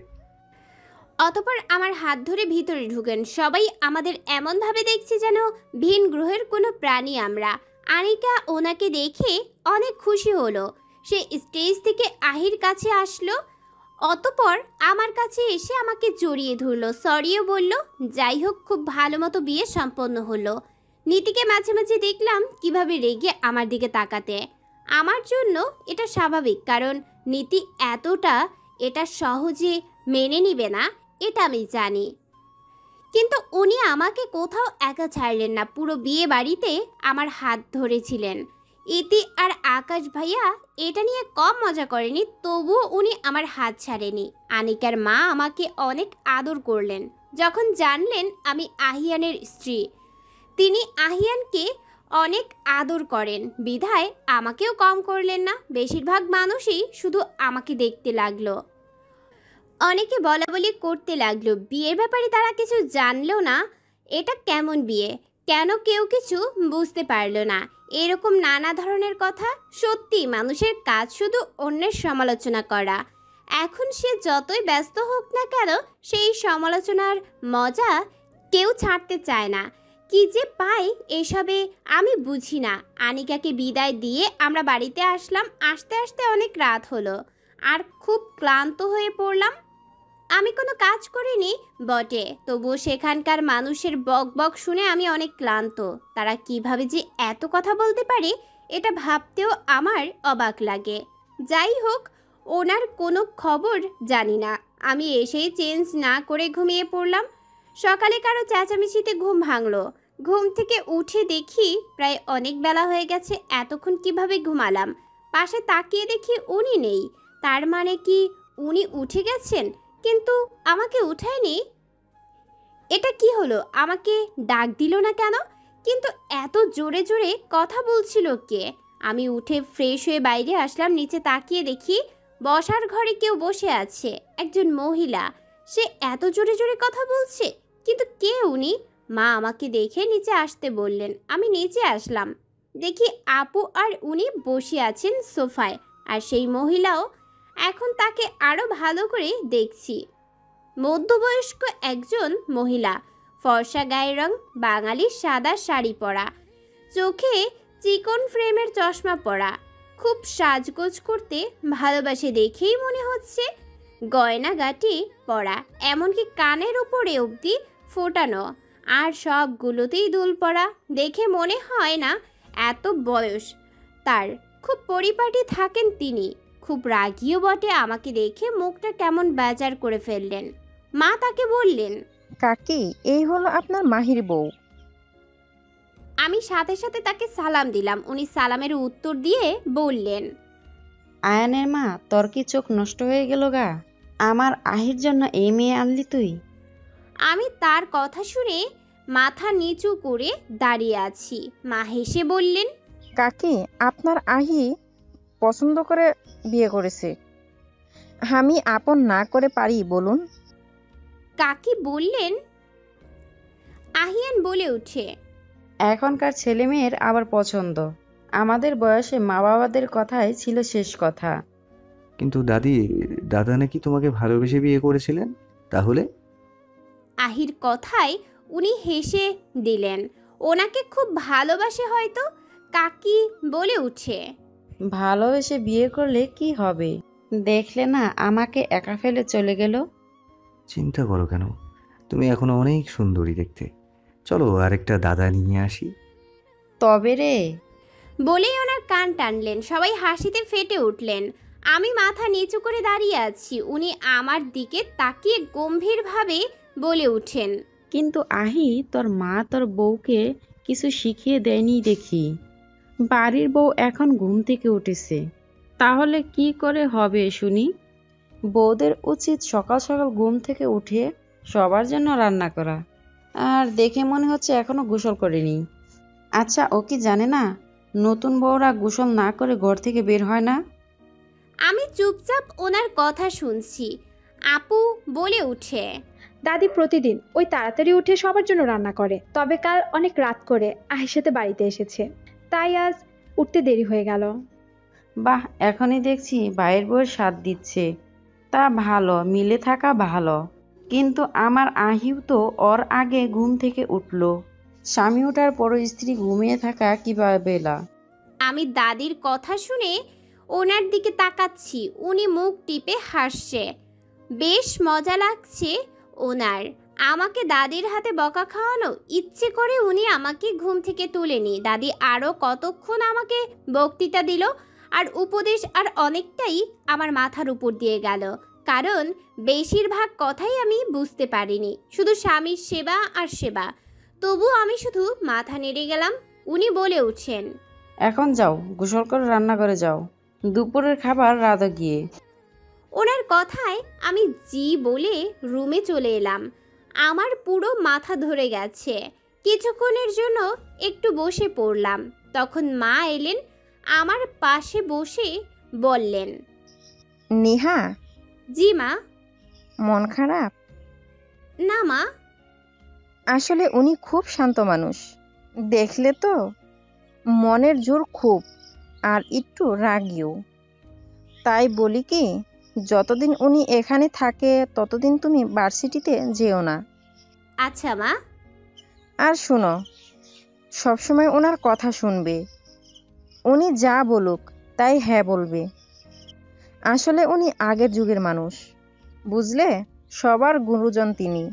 অতঃপর আমার হাত ধরে ভিতরে ঢুকেন। সবাই আমাদের এমনভাবে দেখছে যেন ভিন গ্রহের কোনো প্রাণী আমরা। আনিকা ওনাকে দেখে অনেক খুশি হলো। সে স্টেজ থেকে আহির কাছে আসলো। অতপর আমার কাছে এসে আমাকে জড়িয়ে ধরলো, সরিও বলল। যাই হোক, খুব ভালো মতো বিয়ে সম্পন্ন হলো। নীতিকে মাঝে মাঝে দেখলাম কিভাবে রেগে আমার দিকে তাকাতে। আমার জন্য এটা স্বাভাবিক, কারণ নীতি এটা সহজে মেনে নিবে না, এটা আমি জানি। কিন্তু উনি আমাকে কোথাও একা ছাড়লেন না, পুরো বিয়ে বাড়িতে আমার হাত ধরেছিলেন। ইতি আর আকাশ ভাইয়া এটা নিয়ে কম মজা করেনি, তবুও উনি আমার হাত ছাড়েনি। আনিকার মা আমাকে অনেক আদর করলেন। যখন জানলেন আমি আহিয়ানের স্ত্রী, তিনি আহিয়ানকে অনেক আদর করেন বিধায় আমাকেও কম করলেন না। বেশিরভাগ মানুষই শুধু আমাকে দেখতে লাগলো, অনেকে বলাবলি করতে লাগলো। বিয়ের ব্যাপারে তারা কিছু জানলো না, এটা কেমন বিয়ে, কেন কেউ কিছু বুঝতে পারলো না, এরকম নানা ধরনের কথা। সত্যি মানুষের কাজ শুধু অন্যের সমালোচনা করা। এখন সে যতই ব্যস্ত হোক না কেন, সেই সমালোচনার মজা কেউ ছাড়তে চায় না। কি যে পাই এসবে আমি বুঝি না। আনিকাকে বিদায় দিয়ে আমরা বাড়িতে আসলাম। আসতে আসতে অনেক রাত হলো আর খুব ক্লান্ত হয়ে পড়লাম। আমি কোনো কাজ করিনি বটে, তবুও সেখানকার মানুষের বক বক শুনে আমি অনেক ক্লান্ত। তারা কিভাবে যে এত কথা বলতে পারে এটা ভাবতেও আমার অবাক লাগে। যাই হোক, ওনার কোনো খবর জানি না। আমি এসেই চেঞ্জ না করে ঘুমিয়ে পড়লাম। সকালে কারো চেঁচামেচিতে ঘুম ভাঙলো। ঘুম থেকে উঠে দেখি প্রায় অনেক বেলা হয়ে গেছে। এতক্ষণ কিভাবে ঘুমালাম? পাশে তাকিয়ে দেখি উনি নেই। তার মানে কি উনি উঠে গেছেন, কিন্তু আমাকে উঠায়নি? এটা কি হলো? আমাকে ডাক দিল না কেন? কিন্তু এত জোরে জোরে কথা বলছিল কে? আমি উঠে ফ্রেশ হয়ে বাইরে আসলাম। নিচে তাকিয়ে দেখি বসার ঘরে কেউ বসে আছে, একজন মহিলা। সে এত জোরে জোরে কথা বলছে, কিন্তু কে উনি? মা আমাকে দেখে নিচে আসতে বললেন। আমি নিচে আসলাম, দেখি আপু আর উনি বসে আছেন সোফায়, আর সেই মহিলাও। এখন তাকে আরো ভালো করে দেখছি। মধ্যবয়স্ক একজন মহিলা, ফর্সা গায়ের রং, বাঙালি সাদা শাড়ি পরা, চোখে চিকন ফ্রেমের চশমা পরা, খুব সাজগোজ করতে ভালোবাসে দেখেই মনে হচ্ছে। গয়নাগাটি পরা, এমনকি কানের উপরে অবধি ফোটানো, আর সবগুলোতেই দুল পরা। দেখে মনে হয় না এত বয়স তার। খুব পরিপাটি থাকেন তিনি, খুব রাগীও বটে। আমাকে দেখে মুখটা কেমন বেজার করে ফেললেন। মা তাকে বললেন, কাকি, এই হলো আপনার মাহির বউ। আমি সাথে সাথে তাকে সালাম দিলাম। উনি সালামের উত্তর দিয়ে বললেন, আয়ানের মা, তোর কি চোখ নষ্ট হয়ে গেল গা? আমার আহির জন্য এই মেয়ে আনলি তুই? আমি তার কথা শুনে মাথা নিচু করে দাঁড়িয়ে আছি। মা হেসে বললেন, কাকি, আপনার আহি পছন্দ করে বিয়ে করেছে। আমি আপন না করে পারি বলুন? কাকি বললেন। আহিয়ান বলে উঠে, এখনকার ছেলে মেয়ের আবার পছন্দ। আমাদের বয়সে মা বাবাদের কথাই ছিল শেষ কথা। কিন্তু দাদা নাকি তোমাকে ভালোবেসে বিয়ে করেছিলেন? তাহলে? আহির কথায় উনি হেসে দিলেন। ওনাকে খুব ভালোবাসে হয়তো। কাকি বলে উঠে, ভালোবেসে বিয়ে করলে কি হবে? দেখলে না আমাকে একা ফেলে চলে গেল। চিন্তা করো কেন? তুমি এখনো অনেক সুন্দরী দেখতে। চলো আরেকটা দাদা নিয়ে আসি। তবে রে, বলেই ওনার কান টানলেন। সবাই হাসিতে ফেটে উঠলেন। আমি মাথা নিচু করে দাঁড়িয়ে আছি। উনি আমার দিকে তাকিয়ে গম্ভীরভাবে বলে উঠেন, কিন্তু আহি, তোর মা তোর বউকে কিছু শিখিয়ে দেয়নি দেখি। বাড়ির বউ এখন ঘুম থেকে উঠেছে, তাহলে কি করে হবে শুনি? বউদের উচিত সকাল সকাল ঘুম থেকে উঠে সবার জন্য রান্না করা। আর দেখে মনে হচ্ছে এখনো গোসল করেনি। আচ্ছা, ও কি জানে না নতুন বউরা গোসল না করে ঘর থেকে বের হয় না? আমি চুপচাপ ওনার কথা শুনছি। আপু বলে উঠে, দাদি প্রতিদিন ওই তাড়াতাড়ি উঠে সবার জন্য রান্না করে, তবে কাল অনেক রাত করে আহির সাথে বাড়িতে এসেছে, তাই আজ উঠতে দেরি হয়ে গেল। বাহ, এখনই দেখছি ভাইয়ের বউয়ের সাথ দিচ্ছে। তা ভালো, মিলে থাকা ভালো। কিন্তু আমার আহিও তো ওর আগে ঘুম থেকে উঠলো। স্বামী ওঠার পর স্ত্রী ঘুমিয়ে থাকা কিভাবে বেলা? আমি দাদির কথা শুনে ওনার দিকে তাকাচ্ছি। উনি মুখ টিপে হাসছে। বেশ মজা লাগছে ওনার। আমাকে দাদির হাতে বকা খাওয়ানো ইচ্ছে করে উনি আমাকে ঘুম থেকে তুলেনি। দাদি আরও কতক্ষণ আমাকে বক্তৃতা দিল আর উপদেশ, আর অনেকটাই আমার মাথার উপর দিয়ে গেল, কারণ বেশিরভাগ কথাই আমি বুঝতে পারিনি, শুধু স্বামীর সেবা আর সেবা। তবু আমি শুধু মাথা নেড়ে গেলাম। উনি বলে উঠছেন, এখন যাও, গোসল করে রান্না করে যাও, দুপুরের খাবার রাঁধো গিয়ে। ওনার কথায় আমি জি বলে রুমে চলে এলাম। আমার পুরো মাথা ধরে গেছে। কিছুক্ষণের জন্য একটু বসে পড়লাম। তখন মা এলেন, আমার পাশে বসে বললেন, নেহা, জি মা। মন খারাপ? না মা। আসলে উনি খুব শান্ত মানুষ, দেখলে তো। মনের জোর খুব, আর একটু রাগীও। তাই বলি কি, যতদিন উনি এখানে থাকে ততদিন তুমি ভার্সিটিতে যেও না। আচ্ছা মা। আর শোনো, সবসময় ওনার কথা শুনবে। উনি যা বলুক তাই হ্যাঁ বলবে। আসলে উনি আগের যুগের মানুষ, বুঝলে। সবার গুরুজন তিনি।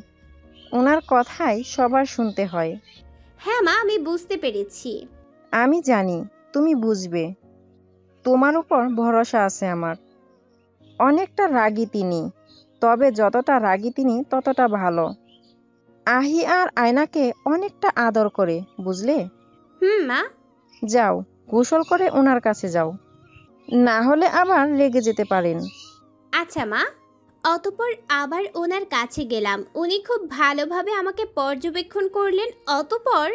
ওনার কথাই সবার শুনতে হয়। হ্যাঁ মা, আমি বুঝতে পেরেছি। আমি জানি তুমি বুঝবে। তোমার উপর ভরসা আছে আমার। অনেকটা রাগী তিনি, তবে যতটা রাগী তিনি ততটা ভালো। আহি আর আয়নাকে অনেকটা আদর করে, বুঝলে। মা। যাও, গোসল করে ওনার কাছে যাও, না হলে আবার রেগে যেতে পারেন। আচ্ছা মা। অতঃপর আবার ওনার কাছে গেলাম। উনি খুব ভালোভাবে আমাকে পর্যবেক্ষণ করলেন। অতঃপর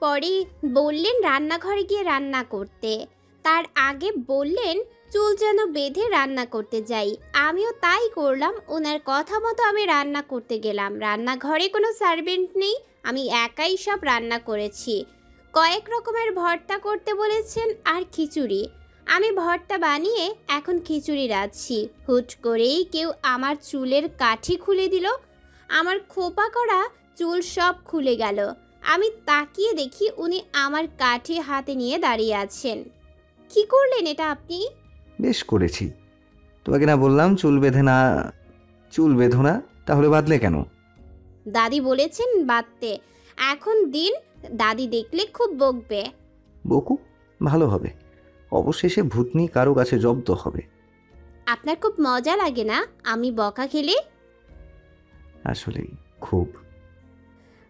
পরে বললেন রান্নাঘরে গিয়ে রান্না করতে। তার আগে বললেন চুল যেন বেঁধে রান্না করতে যাই। আমিও তাই করলাম। ওনার কথা মতো আমি রান্না করতে গেলাম। রান্নাঘরে কোনো সার্ভেন্ট নেই, আমি একাই সব রান্না করেছি। কয়েক রকমের ভর্তা করতে বলেছেন আর খিচুড়ি। আমি ভর্তা বানিয়ে এখন খিচুড়ি রাঁধছি। হুট করেই কেউ আমার চুলের কাঠি খুলে দিল। আমার খোপা করা চুল সব খুলে গেল। আমি তাকিয়ে দেখি উনি আমার কাঠি হাতে নিয়ে দাঁড়িয়ে আছেন। কি করলেন এটা আপনি? বেশ করেছি। তোমাকে না বললাম চুল বেঁধো না, তাহলে বাঁধলে কেন? দাদি বলেছেন বাঁধতে। এখন দিন, দাদি দেখলে খুব বকবে। বকু, ভালো হবে। অবশেষে ভূতনি কারো কাছে জব্দ হবে। আপনার খুব মজা লাগে না আমি বকা খেলে? আসলেই খুব।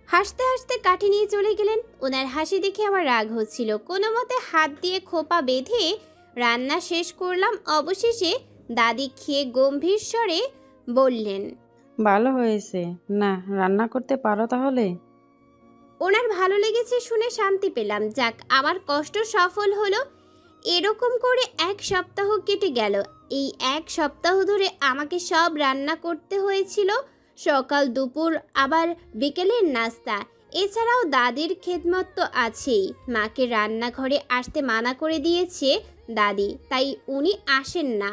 হাসতে হাসতে কাঠি নিয়ে চলে গেলেন। ওনার হাসি দেখে আমার রাগ হচ্ছিল। কোনো মতে হাত দিয়ে খোপা বেঁধে রান্না শেষ করলাম। অবশেষে দাদি খেয়ে গম্ভীর স্বরে বললেন, ভালো হয়েছে না, রান্না করতে পারো তাহলে? ওনার ভালো লেগেছে শুনে শান্তি পেলাম। যাক, আমার কষ্ট সফল হলো। এরকম করে এক সপ্তাহ কেটে গেল। এই এক সপ্তাহ ধরে আমাকে সব রান্না করতে হয়েছিল। সকাল, দুপুর, আবার বিকেলের নাস্তা। এছাড়াও দাদির খেদমত তো আছেই। মাকে রান্নাঘরে আসতে মানা করে দিয়েছে দাদি, তাই উনি আসেন না।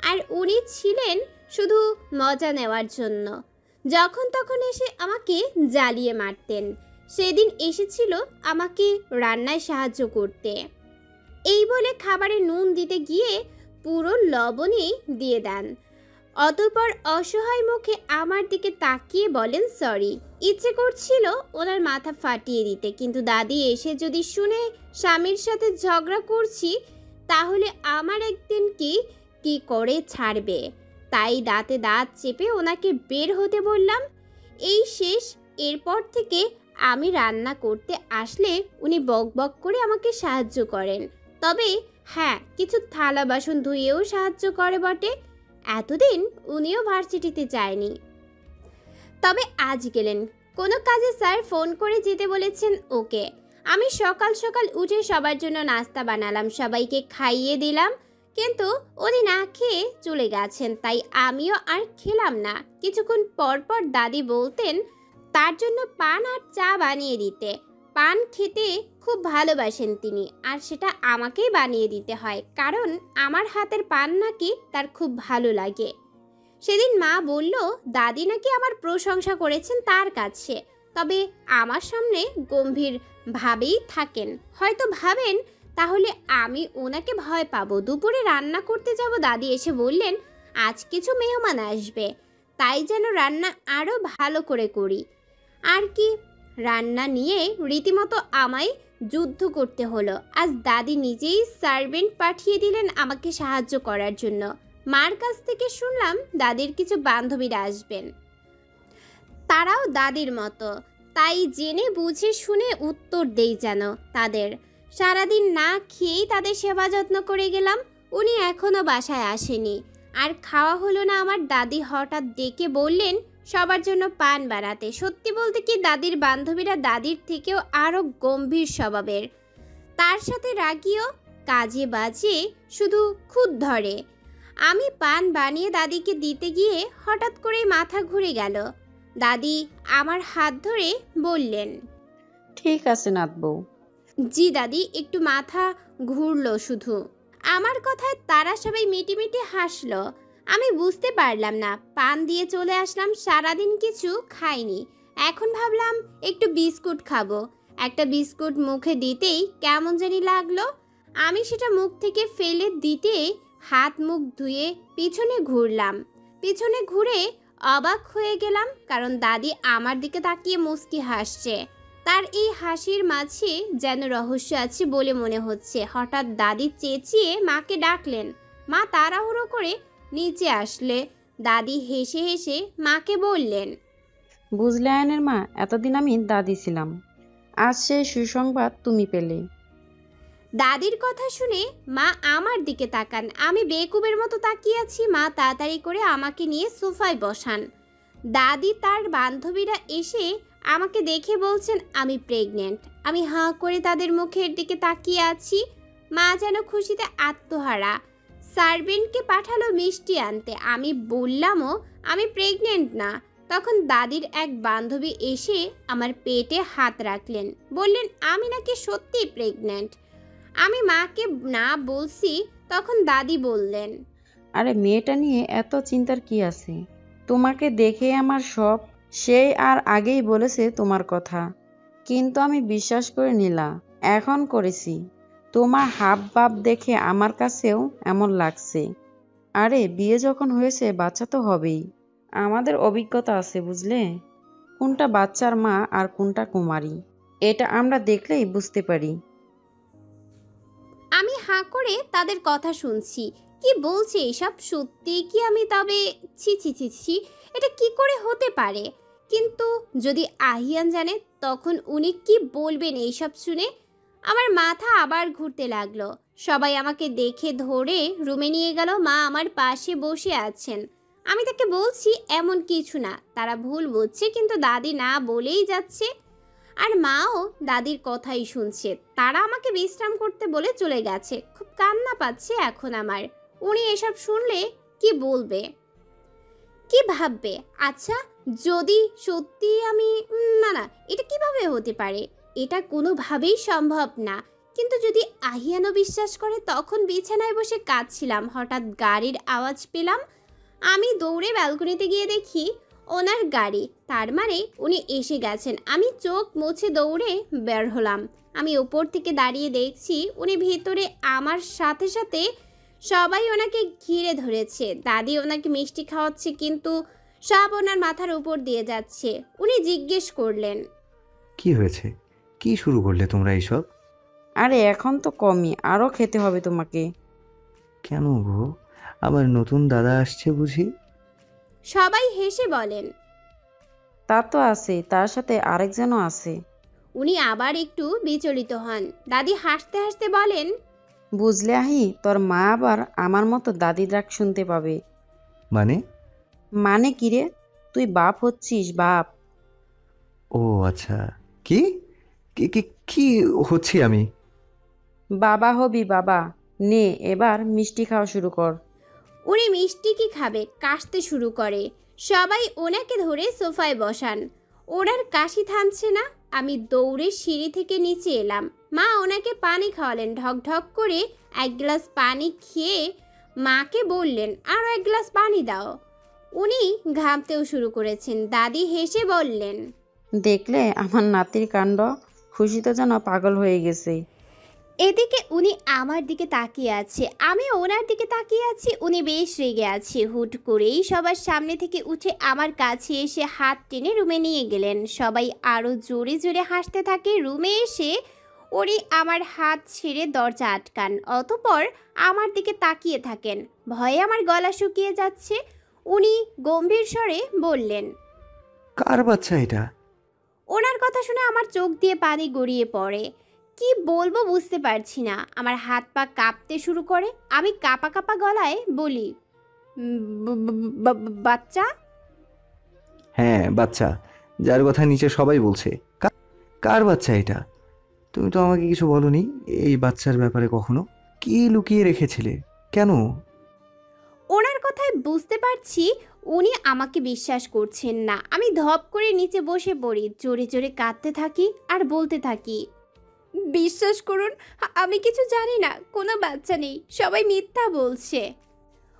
আর উনি ছিলেন শুধু মজা নেওয়ার জন্য। যখন তখন এসে আমাকে জ্বালিয়ে মারতেন। সেদিন এসেছিল আমাকে রান্নায় সাহায্য করতে। এই বলে খাবারে নুন দিতে গিয়ে পুরো লবণই দিয়ে দেন। অতঃপর অসহায় মুখে আমার দিকে তাকিয়ে বলেন সরি। ইচ্ছে করছিল ওনার মাথা ফাটিয়ে দিতে, কিন্তু দাদি এসে যদি শুনে স্বামীর সাথে ঝগড়া করছি, তাহলে আমার একদিন কি করে ছাড়বে। তাই দাঁতে দাঁত চেপে ওনাকে বের হতে বললাম। এই শেষ। এরপর থেকে আমি রান্না করতে আসলে উনি বকবক করে আমাকে সাহায্য করেন। তবে হ্যাঁ, কিছু থালা বাসন ধুয়েও সাহায্য করে বটে। এতদিন উনিও ভার্সিটিতে যায়নি, তবে আজ গেলেন। কোনো কাজে স্যার ফোন করে যেতে বলেছেন ওকে। আমি সকাল সকাল উঠে সবার জন্য নাস্তা বানালাম, সবাইকে খাইয়ে দিলাম। কিন্তু উনি না খেয়ে চলে গেছেন, তাই আমিও আর খেলাম না। কিছুক্ষণ পর পর দাদি বলতেন তার জন্য পান আর চা বানিয়ে দিতে। পান খেতে খুব ভালোবাসেন তিনি, আর সেটা আমাকেই বানিয়ে দিতে হয়, কারণ আমার হাতের পান নাকি তার খুব ভালো লাগে। সেদিন মা বলল দাদি নাকি আমার প্রশংসা করেছেন তার কাছে, তবে আমার সামনে গম্ভীর ভাবেই থাকেন। হয়তো ভাবেন তাহলে আমি ওনাকে ভয় পাবো। দুপুরে রান্না করতে যাব, দাদি এসে বললেন আজ কিছু মেহমান আসবে, তাই যেন রান্না আরও ভালো করে করি। আর কি, রান্না নিয়ে রীতিমতো আমায় যুদ্ধ করতে হলো। আজ দাদি নিজেই সার্ভেন্ট পাঠিয়ে দিলেন আমাকে সাহায্য করার জন্য। মার কাছ থেকে শুনলাম দাদির কিছু বান্ধবীরা আসবেন, তারাও দাদির মতো। তাই জেনে বুঝে শুনে উত্তর দেই যেন তাদের। সারাদিন না খেয়েই তাদের সেবা যত্ন করে গেলাম। উনি এখনও বাসায় আসেনি, আর খাওয়া হলো না আমার। দাদি হঠাৎ ডেকে বললেন সবার জন্য পান বানাতে। সত্যি বলতে কি, দাদির বান্ধবীরা দাদির থেকেও আরও গম্ভীর স্বভাবের, তার সাথে রাগিও, কাজে বাজে শুধু খুদ ধরে। আমি পান বানিয়ে দাদিকে দিতে গিয়ে হঠাৎ করে মাথা ঘুরে গেল। দাদি আমার হাত ধরে বললেন, ঠিক আছে নাতবউ। জি দাদি, একটু মাথা ঘুরলো শুধু। আমার কথায় তারা সবাই মিটিমিটি হাসলো। আমি বুঝতে পারলাম না, পান দিয়ে চলে আসলাম। সারাদিন কিছু খাইনি, এখন ভাবলাম একটু বিস্কুট খাবো। একটা বিস্কুট মুখে দিতেই কেমন জানি লাগলো। আমি সেটা মুখ থেকে ফেলে দিতে হাত মুখ ধুয়ে পিছনে ঘুরলাম। পিছনে ঘুরে অবাক হয়ে গেলাম, কারণ দাদি আমার দিকে তাকিয়ে মুচকি হাসছে। তার এই হাসির মাঝে যেন রহস্য আছে বলে মনে হচ্ছে। হঠাৎ দাদি চেঁচিয়ে মাকে ডাকলেন। মা তাড়াহুড়ো করে নিচে আসলে দাদি হেসে হেসে মাকে বললেন, বুঝলে আয়নের মা, এতদিন আমি দাদি ছিলাম, আজ সেই সুসংবাদ তুমি পেলে। দাদির কথা শুনে মা আমার দিকে তাকান। আমি বেকুবের মতো তাকিয়ে আছি। মা তাড়াতাড়ি করে আমাকে নিয়ে সোফায় বসান। দাদি তার বান্ধবীরা এসে আমাকে দেখে বলছেন আমি প্রেগনেন্ট। আমি হাঁ করে তাদের মুখের দিকে তাকিয়ে আছি। মা যেন খুশিতে আত্মহারা। সার্ভেন্টকে পাঠালো মিষ্টি আনতে। আমি বললামও আমি প্রেগনেন্ট না। তখন দাদির এক বান্ধবী এসে আমার পেটে হাত রাখলেন, বললেন আমি নাকি সত্যি প্রেগনেন্ট। আমি মাকে না বলছি, তখন দাদি বললেন, আরে মেয়েটা নিয়ে এত চিন্তার কি আছে? তোমাকে দেখে আমার সব, সেই আর আগেই বলেছে তোমার কথা, কিন্তু আমি বিশ্বাস করে নিলাম। এখন করেছি। তোমার হাব ভাব দেখে আমার কাছেও এমন লাগছে। আরে বিয়ে যখন হয়েছে, বাচ্চা তো হবেই। আমাদের অভিজ্ঞতা আছে বুঝলে, কোনটা বাচ্চার মা আর কোনটা কুমারী, এটা আমরা দেখলেই বুঝতে পারি। আমি হাঁ করে তাদের কথা শুনছি। কি বলছে এসব? সত্যি কি আমি? তবে ছি ছি ছি ছি, এটা কি করে হতে পারে? কিন্তু যদি আহিয়ান জানে, তখন উনি কি বলবেন এইসব শুনে? আমার মাথা আবার ঘুরতে লাগলো। সবাই আমাকে দেখে ধরে রুমে নিয়ে গেল। মা আমার পাশে বসে আছেন। আমি তাকে বলছি এমন কিছু না, তারা ভুল বুঝছে, কিন্তু দাদি না বলেই যাচ্ছে। আর মাও দাদির কথাই শুনছে। তারা আমাকে বিশ্রাম করতে বলে চলে গেছে। খুব কান্না পাচ্ছে এখন আমার। উনি এসব শুনলে কি বলবে, কি ভাববে? আচ্ছা, যদি সত্যি আমি না না, এটা কিভাবে হতে পারে? এটা কোনোভাবেই সম্ভব না। কিন্তু যদি আহিয়ানও বিশ্বাস করে? তখন বিছানায় বসে কাঁদছিলাম। হঠাৎ গাড়ির আওয়াজ পেলাম। আমি দৌড়ে ব্যালকনিতে গিয়ে দেখি ওনার গাড়ি। তার মানে উনি এসে গেছেন। আমি চোখ মুছে দৌড়ে বের হলাম। আমি ওপর থেকে দাঁড়িয়ে দেখছি উনি ভিতরে। আমার সাথে সাথে সবাই ওনাকে ঘিরে ধরেছে। দাদি ওনাকে মিষ্টি খাওয়াচ্ছে, কিন্তু সব ওনার মাথার উপর দিয়ে যাচ্ছে। উনি জিজ্ঞেস করলেন, কি হয়েছে? কি শুরু করলে তোমরা এইসব? আরে এখন তো কমই, আরো খেতে হবে তোমাকে। কেন গো, আবার নতুন দাদা আসছে বুঝি? সবাই হেসে বলেন, তা তো আছে, তার সাথে আরেকজনও আছে। উনি আবার একটু বিচলিত হন। দাদি হাসতে হাসতে বলেন, বুঝলে আহি, তোর মা আবার আমার মতো দাদির ডাক শুনতে পাবে। মানে? মানে কি রে, তুই বাপ হচ্ছিস, বাপ। ও আচ্ছা। কি কি কি কি হচ্ছি আমি? বাবা হবি বাবা। নে এবার মিষ্টি খাওয়া শুরু কর। উনি মিষ্টি কি খাবে, কাশতে শুরু করে। সবাই ওনাকে ধরে সোফায় বসান। ওনার কাশি থামছে না। আমি দৌড়ে সিঁড়ি থেকে নিচে এলাম। মা ওনাকে পানি খাওয়ালেন। ঢক ঢক করে এক গ্লাস পানি খেয়ে মাকে বললেন আরও এক গ্লাস পানি দাও। উনি ঘামতেও শুরু করেছেন। দাদি হেসে বললেন, দেখলে আমার নাতির কাণ্ড, খুশিতে যেন পাগল হয়ে গেছে। এদিকে উনি আমার দিকে তাকিয়ে আছে, আমি ওনার দিকে তাকিয়ে আছি। উনি বেশ রেগে আছে। হুট করেই সবার সামনে থেকে উঠে আমার কাছে এসে হাত টেনে রুমে নিয়ে গেলেন। সবাই আরও জোরে জোরে হাসতে থাকে। রুমে এসে উনি আমার হাত ছেড়ে দরজা আটকান, অতঃপর আমার দিকে তাকিয়ে থাকেন। ভয়ে আমার গলা শুকিয়ে যাচ্ছে। উনি গম্ভীর স্বরে বললেন, কার বাচ্চা এটা? ওনার কথা শুনে আমার চোখ দিয়ে পানি গড়িয়ে পড়ে। কি বলবো বুঝতে পারছি না। আমার হাত পা কাঁপতে শুরু করে। আমি কাঁপা কাঁপা গলায় বলি, বাচ্চা? হ্যাঁ, বাচ্চা, যার কথা নিচে সবাই বলছে। কার বাচ্চা এটা? তুমি তো আমাকে কিছু বলনি এই বাচ্চার ব্যাপারে কখনো। কি লুকিয়ে রেখেছিলে? কেন? ওনার কথায় বুঝতে পারছি উনি আমাকে বিশ্বাস করছেন না। আমি ধপ করে নিচে বসে পড়ি, জোরে জোরে কাঁদতে থাকি আর বলতে থাকি, বিশ্বাস করুন, আমি কিছু জানি না, কোনো বাচ্চা নেই, সবাই মিথ্যা বলছে।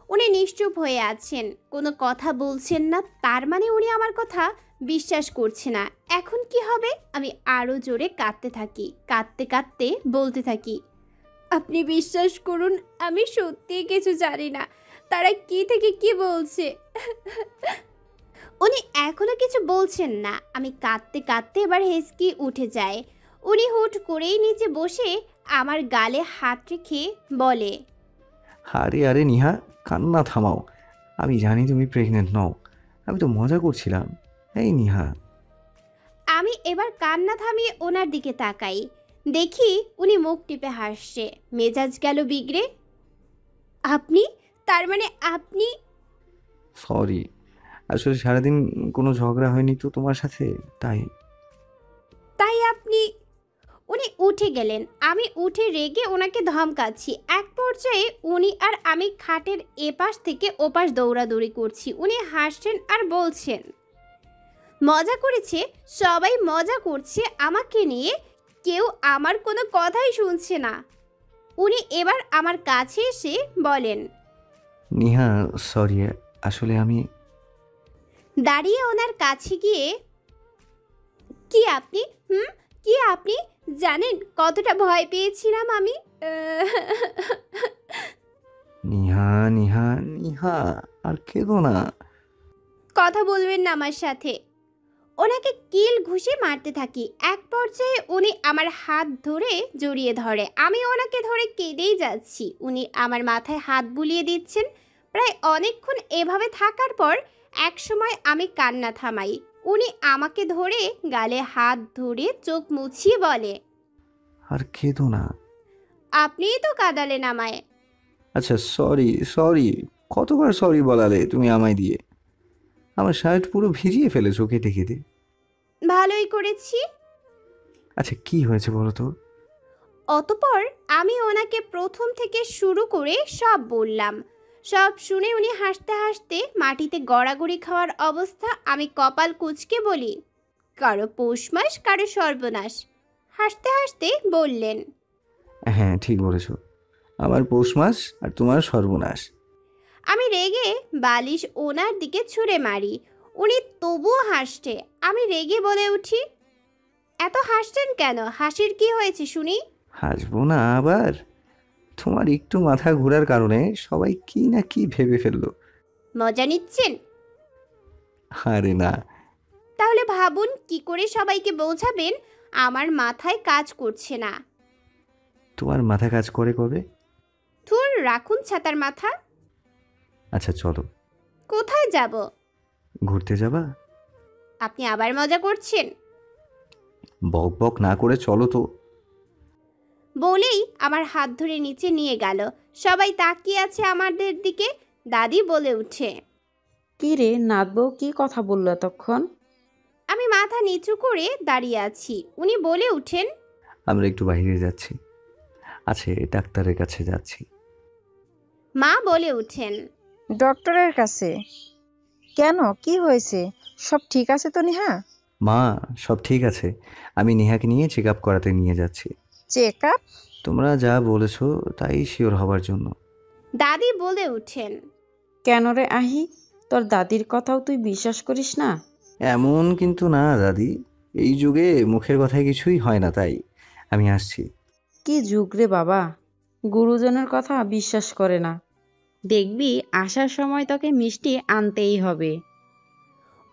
উনি নিশ্চুপ হয়ে আছেন, কোনো কথা বলছেন না। তার মানে উনি আমার কথা বিশ্বাস করছে না। এখন কি হবে? আমি আরও জোরে কাঁদতে থাকি। কাঁদতে কাঁদতে বলতে থাকি, আপনি বিশ্বাস করুন, আমি সত্যিই কিছু জানি না, তারা কি থেকে কি বলছে। উনি এখনো কিছু বলছেন না। আমি কাঁদতে কাঁদতে এবার হেসকি উঠে যায়। উনি হুট করেই নিচে বসে আমার গালে হাত রেখে বলে, আরে আরে নিহা, কান্না থামাও। আমি জানি তুমি প্রেগনেন্ট নও, আমি তো মজা করছিলাম। এই নিহা। আমি এবার কান্না থামিয়ে ওনার দিকে তাকাই। দেখি উনি মুখ টিপে হাসছে। মেজাজ গেল বিগড়ে। আপনি, তার মানে আপনি? সরি, আসলে সারাদিন কোনো ঝগড়া হয়নি তো তোমার সাথে, তাই। তাই আপনি? উনি উঠে গেলেন। আমি উঠে রেগে ওনাকে ধমকাচ্ছি। এক পর্যায়ে উনি আর আমি খাটের এপাশ থেকে ওপাশ দৌড়াদৌড়ি করছি। উনি হাসছেন আর বলছেন, মজা করেছে, সবাই মজা করছে আমাকে নিয়ে, কেউ আমার কোনো কথাই শুনছে না। উনি এবার আমার কাছে এসে বলেন, নিহা সরি, আসলে আমি। দাঁড়িয়ে ওনার কাছে গিয়ে, কি আপনি? কি আপনি? জানেন কতটা ভয় পেয়েছিলাম আমি? নিহা নিহা নিহা, আর কেঁদো না। কথা বলবেন না আমার সাথে। ওনাকে কিল ঘুষে মারতে থাকি। এক পর্যায়ে উনি আমার হাত ধরে জড়িয়ে ধরে। আমি ওনাকে ধরে কেঁদেই যাচ্ছি। উনি আমার মাথায় হাত বুলিয়ে দিচ্ছেন। প্রায় অনেকক্ষণ এভাবে থাকার পর এক সময় আমি কান্না থামাই। উনি আমাকে ধরে গালে হাত ধরে চোখ মুছিয়ে বলে, আর কেঁদো না। আপনিই তো কাঁদালেন আমায়। আচ্ছা সরি সরি, কতবার সরি বলালে তুমি আমায় দিয়ে? আমার শার্ট পুরো ভিজিয়ে ফেলেছো কেটে কেটে। ভালোই করেছি। আচ্ছা কি হয়েছে বলো তো? অতঃপর আমি ওনাকে প্রথম থেকে শুরু করে সব বললাম। সব শুনে উনি হাসতে হাসতে মাটিতে গড়াগড়ি খাওয়ার অবস্থা। আমি কপাল কুঁচকে বলি, কারো পৌষ মাস, কারো সর্বনাশ। হাসতে হাসতে বললেন, হ্যাঁ ঠিক বলেছো, আমার পৌষ মাস আর তোমার সর্বনাশ। আমি রেগে বালিশ ওনার দিকে ছুঁড়ে মারি। উনি তবুও হাসছে। আমি রেগে বলে উঠি, এত হাসছেন কেন? হাসির কি হয়েছে শুনি? হাসবো না আবার? তোমার একটু মাথা ঘোরার কারণে সবাই কি না কি ভেবে ফেললো। মজা নিচ্ছেন? আরে না। তাহলে ভাবুন কি করে সবাইকে বোঝাবেন আমার মাথায় কাজ করছে না। তোমার মাথা কাজ করে কবে? ধুর, রাখুন ছাতার মাথা। আচ্ছা চলো। কোথায় যাব? ঘুরতে যাবা? আপনি আবার মজা করছেন? বক বক না করে চলো তো। বলেই আমার হাত ধরে নিচে নিয়ে গেল। সবাই তাকিয়ে আছে আমাদের দিকে। দাদি বলে উঠে, কি রে নাথ বউ, কি কথা বললো এতক্ষণ? আমি মাথা নিচু করে দাঁড়িয়ে আছি। উনি বলে উঠেন, আমরা একটু বাইরে যাচ্ছি, আছে ডাক্তারের কাছে যাচ্ছি। মা বলে উঠেন, ডক্টরের কাছে? কেন, কি হয়েছে? সব ঠিক আছে তো নিহা? মা সব ঠিক আছে, আমি নেহাকে নিয়ে চেক আপ করাতে নিয়ে যাচ্ছি। Check up? তোমরা যা বলেছো তাই শিওর হবার জন্য। দাদি বলে উঠেন, কেন রে আহি, তোর দাদির কথাও তুই বিশ্বাস করিস না? এমন কিন্তু না দাদি, এই যুগে মুখের কথায় কিছুই হয় না, তাই আমি আসছি। কি যুগ রে বাবা, গুরুজনের কথা বিশ্বাস করে না। দেখবি আসার সময় তোকে মিষ্টি আনতেই হবে।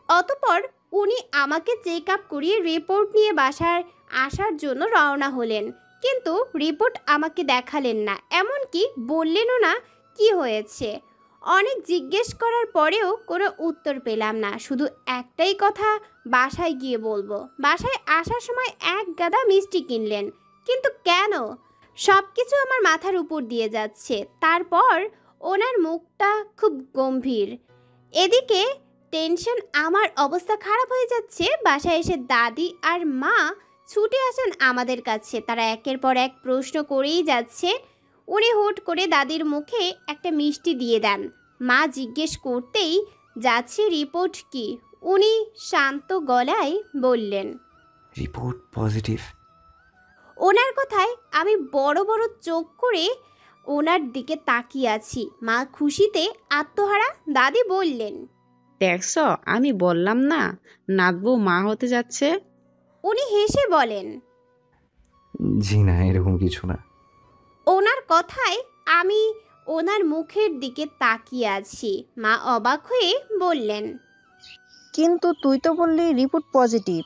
অতপর উনি আমাকে চেক আপ করিয়ে রিপোর্ট নিয়ে বাসায় আসার জন্য রওনা হলেন, কিন্তু রিপোর্ট আমাকে দেখালেন না, এমনকি বললেনও না কি হয়েছে। অনেক জিজ্ঞেস করার পরেও কোনো উত্তর পেলাম না, শুধু একটাই কথা, বাসায় গিয়ে বলবো। বাসায় আসার সময় এক গাদা মিষ্টি কিনলেন, কিন্তু কেন? সব কিছু আমার মাথার উপর দিয়ে যাচ্ছে। তারপর ওনার মুখটা খুব গম্ভীর, এদিকে টেনশন, আমার অবস্থা খারাপ হয়ে যাচ্ছে। বাসায় এসে দাদি আর মা ছুটে আসেন আমাদের কাছে, তারা একের পর এক প্রশ্ন করেই যাচ্ছে। উনি হুট করে দাদির মুখে একটা মিষ্টি দিয়ে দেন। মা জিজ্ঞেস করতেই যাচ্ছে রিপোর্ট কি, উনি শান্ত গলায় বললেন, রিপোর্ট পজিটিভ। ওনার কথায় আমি বড় বড় চোখ করে ওনার দিকে তাকিয়ে আছি। মা খুশিতে আত্মহারা। দাদি বললেন, দেখছ, আমি বললাম না নাতবু মা হতে যাচ্ছে। উনি হেসে বলেন, জি না, এরকম কিছু না। ওনার কথায় আমি ওনার মুখের দিকে তাকিয়ে আছি। মা অবাক হয়ে বললেন, কিন্তু তুই তো বললি রিপোর্ট পজিটিভ।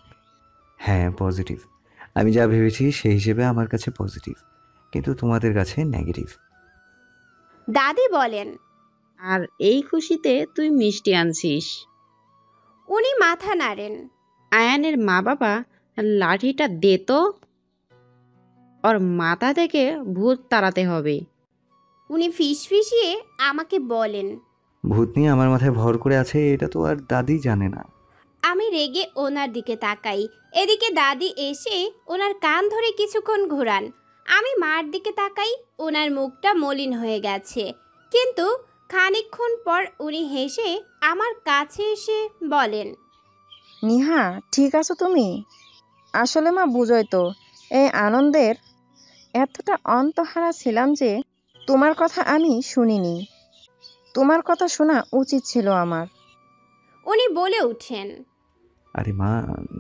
হ্যাঁ পজিটিভ, আমি যা ভেবেছি সেই হিসেবে আমার কাছে পজিটিভ, কিন্তু তোমাদের কাছে নেগেটিভ। দাদি বলেন, আর এই খুশিতে তুই মিষ্টি আনছিস। উনি মাথা নাড়েন। আয়ানের মা বাবা লাঠিটা দে তো, ওর মাথা থেকে ভূত তাড়াতে হবে। উনি ফিসফিসিয়ে আমাকে বলেন, ভূত নিয়ে আমার মাথায় ভর করে আছে, এটা তো আর দাদি জানে না। আমি রেগে ওনার দিকে তাকাই। এদিকে দাদি এসে ওনার কান ধরে কিছুক্ষণ ঘোরান। আমি মার দিকে তাকাই, ওনার মুখটা মলিন হয়ে গেছে, কিন্তু খানিকক্ষণ পর উনি হেসে আমার কাছে এসে বলেন, নিহা, ঠিক আছো তুমি? আসলে মা বুঝোই তো, এই আনন্দের এতটা অন্তহারা ছিলাম যে তোমার কথা আমি শুনিনি। তোমার কথা শোনা উচিত ছিল আমার। উনি বলে উঠেন, আরে মা,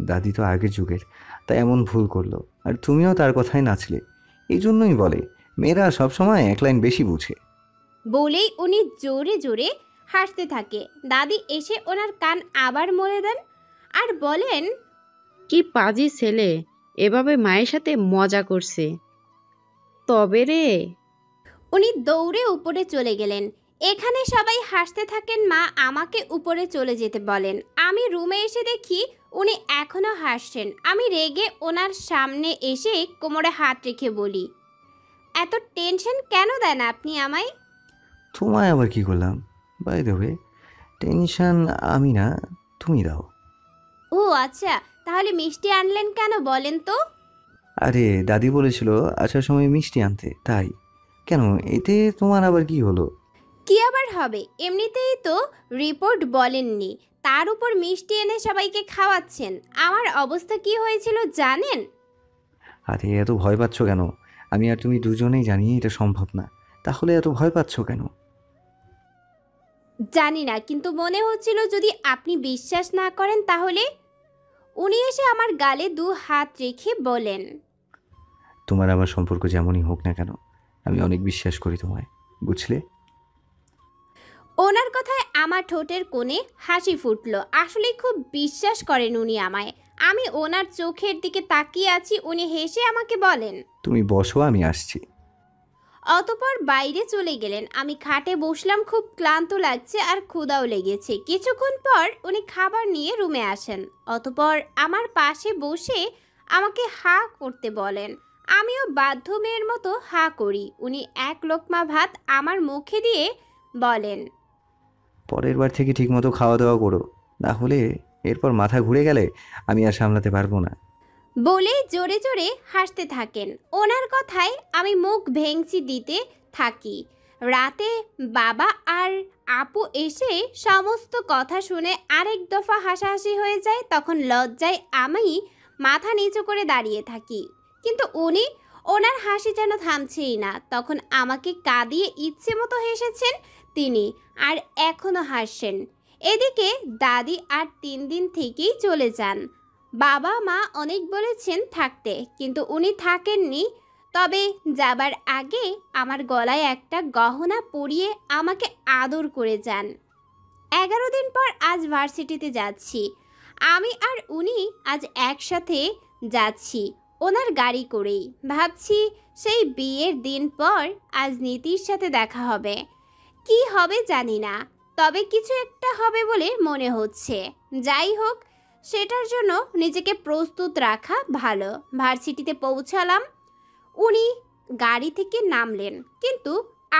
দাদি তো আগের যুগের, তাই এমন ভুল করলো, আর তুমিও তার কথাই নাচলে। এই জন্যই বলে মেয়েরা সবসময় এক লাইন বেশি বুঝে। বলেই উনি জোরে জোরে হাসতে থাকে। দাদি এসে ওনার কান আবার মলে দেন আর বলেন, কি পাজি ছেলে, এভাবে মায়ের সাথে মজা করছে। তবে রে, উনি দৌড়ে উপরে চলে গেলেন। এখানে সবাই হাসতে থাকেন। মা আমাকে উপরে চলে যেতে বলেন। আমি রুমে এসে দেখি উনি এখনো হাসছেন। আমি রেগে ওনার সামনে এসে কোমরে হাত রেখে বলি, এত টেনশন কেন দেন আপনি আমায়? তোমায় আবার কি করলাম? বাই দ্য ওয়ে, টেনশন আমি না, তুমি দাও। ও আচ্ছা, তাহলে মিষ্টি আনলেন কেন বলেন তো? আরে দাদি বলেছিল আসার সময় মিষ্টি আনতে, তাই। কেন, এতে তোমার আবার কি হলো? কি আবার হবে, এমনিতেই তো রিপোর্ট বলেননি, তার উপর মিষ্টি এনে সবাইকে খাওয়াচ্ছেন। আমার অবস্থা কি হয়েছিল জানেন? আরে এত ভয় পাচ্ছ কেন? আমি আর তুমি দুজনেই জানি এটা সম্ভব না, তাহলে এত ভয় পাচ্ছ কেন? জানি না, কিন্তু মনে হচ্ছিল যদি আপনি বিশ্বাস না করেন তাহলে। উনি এসে আমার গালে 2 হাত রেখে বলেন, তোমার আমার সম্পর্ক যেমনই হোক না কেন, আমি অনেক বিশ্বাস করি তোমায়, বুঝলে? ওনার কথায় আমার ঠোঁটের কোণে হাসি ফুটলো। আসলে খুব বিশ্বাস করেন উনি আমায়। আমি ওনার চোখের দিকে তাকিয়ে আছি। উনি হেসে আমাকে বলেন, তুমি বসো, আমি আসছি। অতপর বাইরে চলে গেলেন। আমি খাটে বসলাম, খুব ক্লান্ত লাগছে আর ক্ষুধাও লেগেছে। কিছুক্ষণ পর উনি খাবার নিয়ে রুমে আসেন। অতপর আমার পাশে বসে আমাকে হা করতে বলেন। আমিও বাধ্য মেয়ের মতো হা করি। উনি এক লোকমা ভাত আমার মুখে দিয়ে বলেন, পরের বার থেকে ঠিকমতো খাওয়া দাওয়া করো, না হলে এরপর মাথা ঘুরে গেলে আমি আর সামলাতে পারবো না। বলে জোরে জোরে হাসতে থাকেন। ওনার কথায় আমি মুখ ভেঙচি দিতে থাকি। রাতে বাবা আর আপু এসে সমস্ত কথা শুনে আরেক দফা হাসাহাসি হয়ে যায়। তখন লজ্জায় আমি মাথা নিচু করে দাঁড়িয়ে থাকি, কিন্তু উনি, ওনার হাসি যেন থামছেই না। তখন আমাকে কাঁদিয়ে ইচ্ছে মতো হেসেছেন তিনি, আর এখনো হাসছেন। এদিকে দাদি আর 3 দিন থেকেই চলে যান। বাবা মা অনেক বলেছেন থাকতে, কিন্তু উনি থাকেননি। তবে যাবার আগে আমার গলায় একটা গহনা পরিয়ে আমাকে আদর করে যান। 11 দিন পর আজ ভার্সিটিতে যাচ্ছি। আমি আর উনি আজ একসাথে যাচ্ছি ওনার গাড়ি করেই। ভাবছি সেই বিয়ের দিন পর আজ নীতির সাথে দেখা হবে। কি হবে জানি না, তবে কিছু একটা হবে বলে মনে হচ্ছে। যাই হোক, সেটার জন্য নিজেকে প্রস্তুত রাখা ভালো। ভার্সিটিতে পৌঁছালাম, উনি গাড়ি থেকে নামলেন, কিন্তু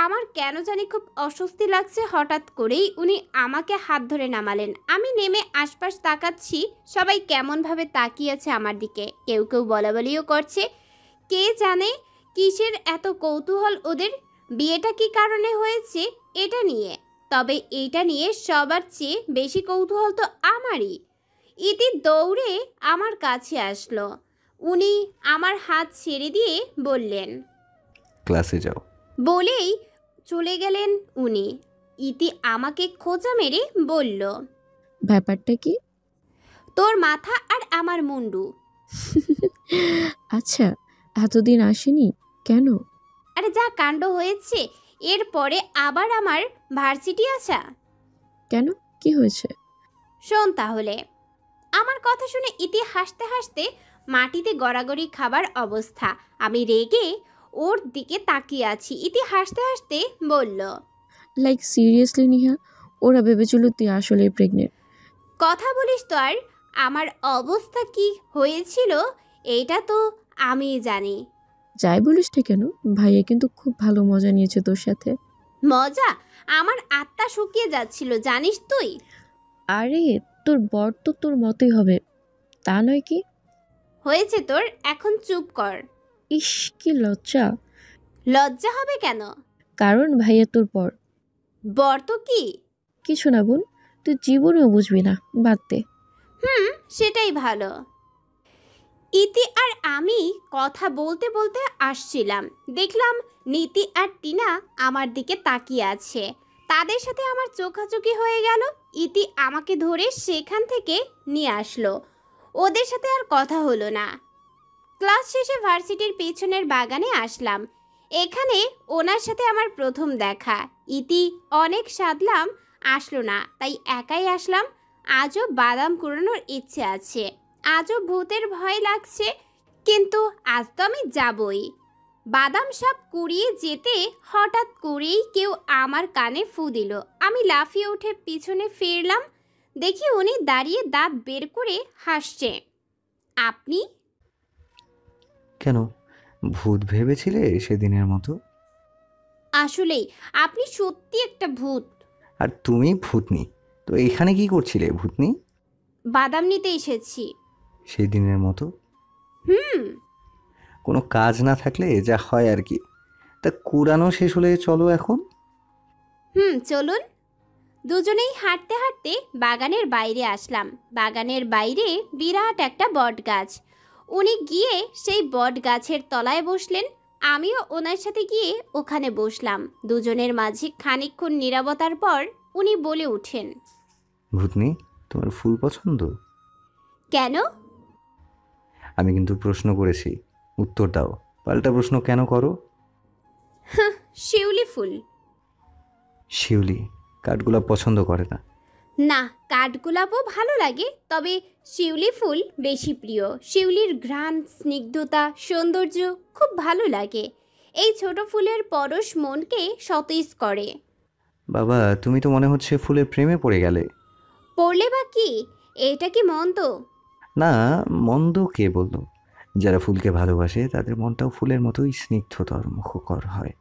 আমার কেন জানি খুব অস্বস্তি লাগছে। হঠাৎ করেই উনি আমাকে হাত ধরে নামালেন। আমি নেমে আশপাশ তাকাচ্ছি, সবাই কেমনভাবে তাকিয়েছে আমার দিকে, কেউ কেউ বলাবলিও করছে। কে জানে কিসের এত কৌতূহল ওদের, বিয়েটা কি কারণে হয়েছে এটা নিয়ে। তবে এইটা নিয়ে সবার চেয়ে বেশি কৌতূহল তো আমারই। ইতি দৌড়ে আমার কাছে আসলো। উনি আমার হাত ছেড়ে দিয়ে বললেন, ক্লাসে যাও। বলেই চলে গেলেন উনি। ইতি আমাকে খোঁচা মেরে বলল, ব্যাপারটা কি? তোর মাথা আর আমার মুন্ডু। আচ্ছা, এতদিন আসেনি কেন? আরে যা কাণ্ড হয়েছে, এরপরে আবার আমার ভার্সিটি আসা। কেন, কি হয়েছে? শোন তাহলে। আমার কথা শুনে ইতি হাসতে হাসতে মাটিতে গড়াগড়ি খাবার অবস্থা। আমি রেগে ওর দিকে তাকিয়ে আছি। ইতি হাসতে হাসতে বলল, লাইক সিরিয়াসলি নিহা, ওরা ভেবেছিল তুই আসলে প্রেগনেন্ট। কথা বলিস তো আর। আমার অবস্থা কি হয়েছিল এইটা তো আমিই জানি। যাই বলিস না কেন, ভাইয়া কিন্তু খুব ভালো মজা নিয়েছে তোর সাথে। মজা? আমার আত্মা শুকিয়ে যাচ্ছিল জানিস তুই। আরে তোর বর তো তোর মতোই হবে, তা নয় কি? হয়েছে তোর, এখন চুপ কর। ইস, কি লজ্জা। লজ্জা হবে কেন? কারণ ভাইয়া তোর বর। বর তো কি? কিছু না বোন, তুই জীবনেও বুঝবি না, বাদ দে। সেটাই ভালো। ইতি আর আমি কথা বলতে বলতে আসছিলাম, দেখলাম নীতি আর টিনা আমার দিকে তাকিয়ে আছে। তাদের সাথে আমার চোখাচোখি হয়ে গেল। ইতি আমাকে ধরে সেখান থেকে নিয়ে আসলো। ওদের সাথে আর কথা হলো না। ক্লাস শেষে ভার্সিটির পেছনের বাগানে আসলাম। এখানে ওনার সাথে আমার প্রথম দেখা। ইতি অনেক সাধলাম, আসলো না, তাই একাই আসলাম। আজও বাদাম কুড়ানোর ইচ্ছে আছে, আজও ভূতের ভয় লাগছে, কিন্তু আজ তো আমি যাবই। বাদাম সব কুড়িয়ে যেতে হঠাৎ করেই কেউ আমার কানে ফু দিল। আমি লাফিয়ে উঠে পিছনে ফিরলাম, দেখি উনি দাঁড়িয়ে দাঁত বের করে হাসছে। আপনি? কেন, ভূত ভেবেছিলে সেদিনের মতো? আসলেই আপনি সত্যি একটা ভূত। আর তুমি ভূতনি, তো এখানে কি করছিলে ভূতনি? বাদাম নিতে এসেছি। সেই দিনের মতো? হুম। কোনো কাজ না থাকলে যা হয় আর কি। তা কুড়ানো শেষ হলে চলো এখন। চলুন। দুজনেই হাঁটতে হাঁটতে বাগানের বাইরে আসলাম। বাগানের বাইরে বিরাট একটা বট গাছ। উনি গিয়ে সেই বট গাছের তলায় বসলেন, আমিও ওনার সাথে গিয়ে ওখানে বসলাম। দুজনের মাঝে খানিকক্ষণ নীরবতার পর উনি বলে ওঠেন, ভূতনি, তোমার ফুল পছন্দ? কেন? আমি কিন্তু প্রশ্ন করেছি, উত্তর দাও। পাল্টা প্রশ্ন কেন করো? শিউলি ফুল। শিউলি কাঠগোলাপ পছন্দ করে না? না, কাঠগোলাপও ভালো লাগে, তবে শিউলি ফুল বেশি প্রিয়। শিউলির ঘ্রাণ, স্নিগ্ধতা, সৌন্দর্য খুব ভালো লাগে। এই ছোট ফুলের পরশ মনকে সতেজ করে। বাবা, তুমি তো মনে হচ্ছে ফুলের প্রেমে পড়ে গেলে। পড়লে বা কি, এটা কি মন্দ? না, মন্দ কে বললো? যারা ফুলকে ভালোবাসে তাদের মনটাও ফুলের মতোই স্নিগ্ধতর, মুখকর হয়।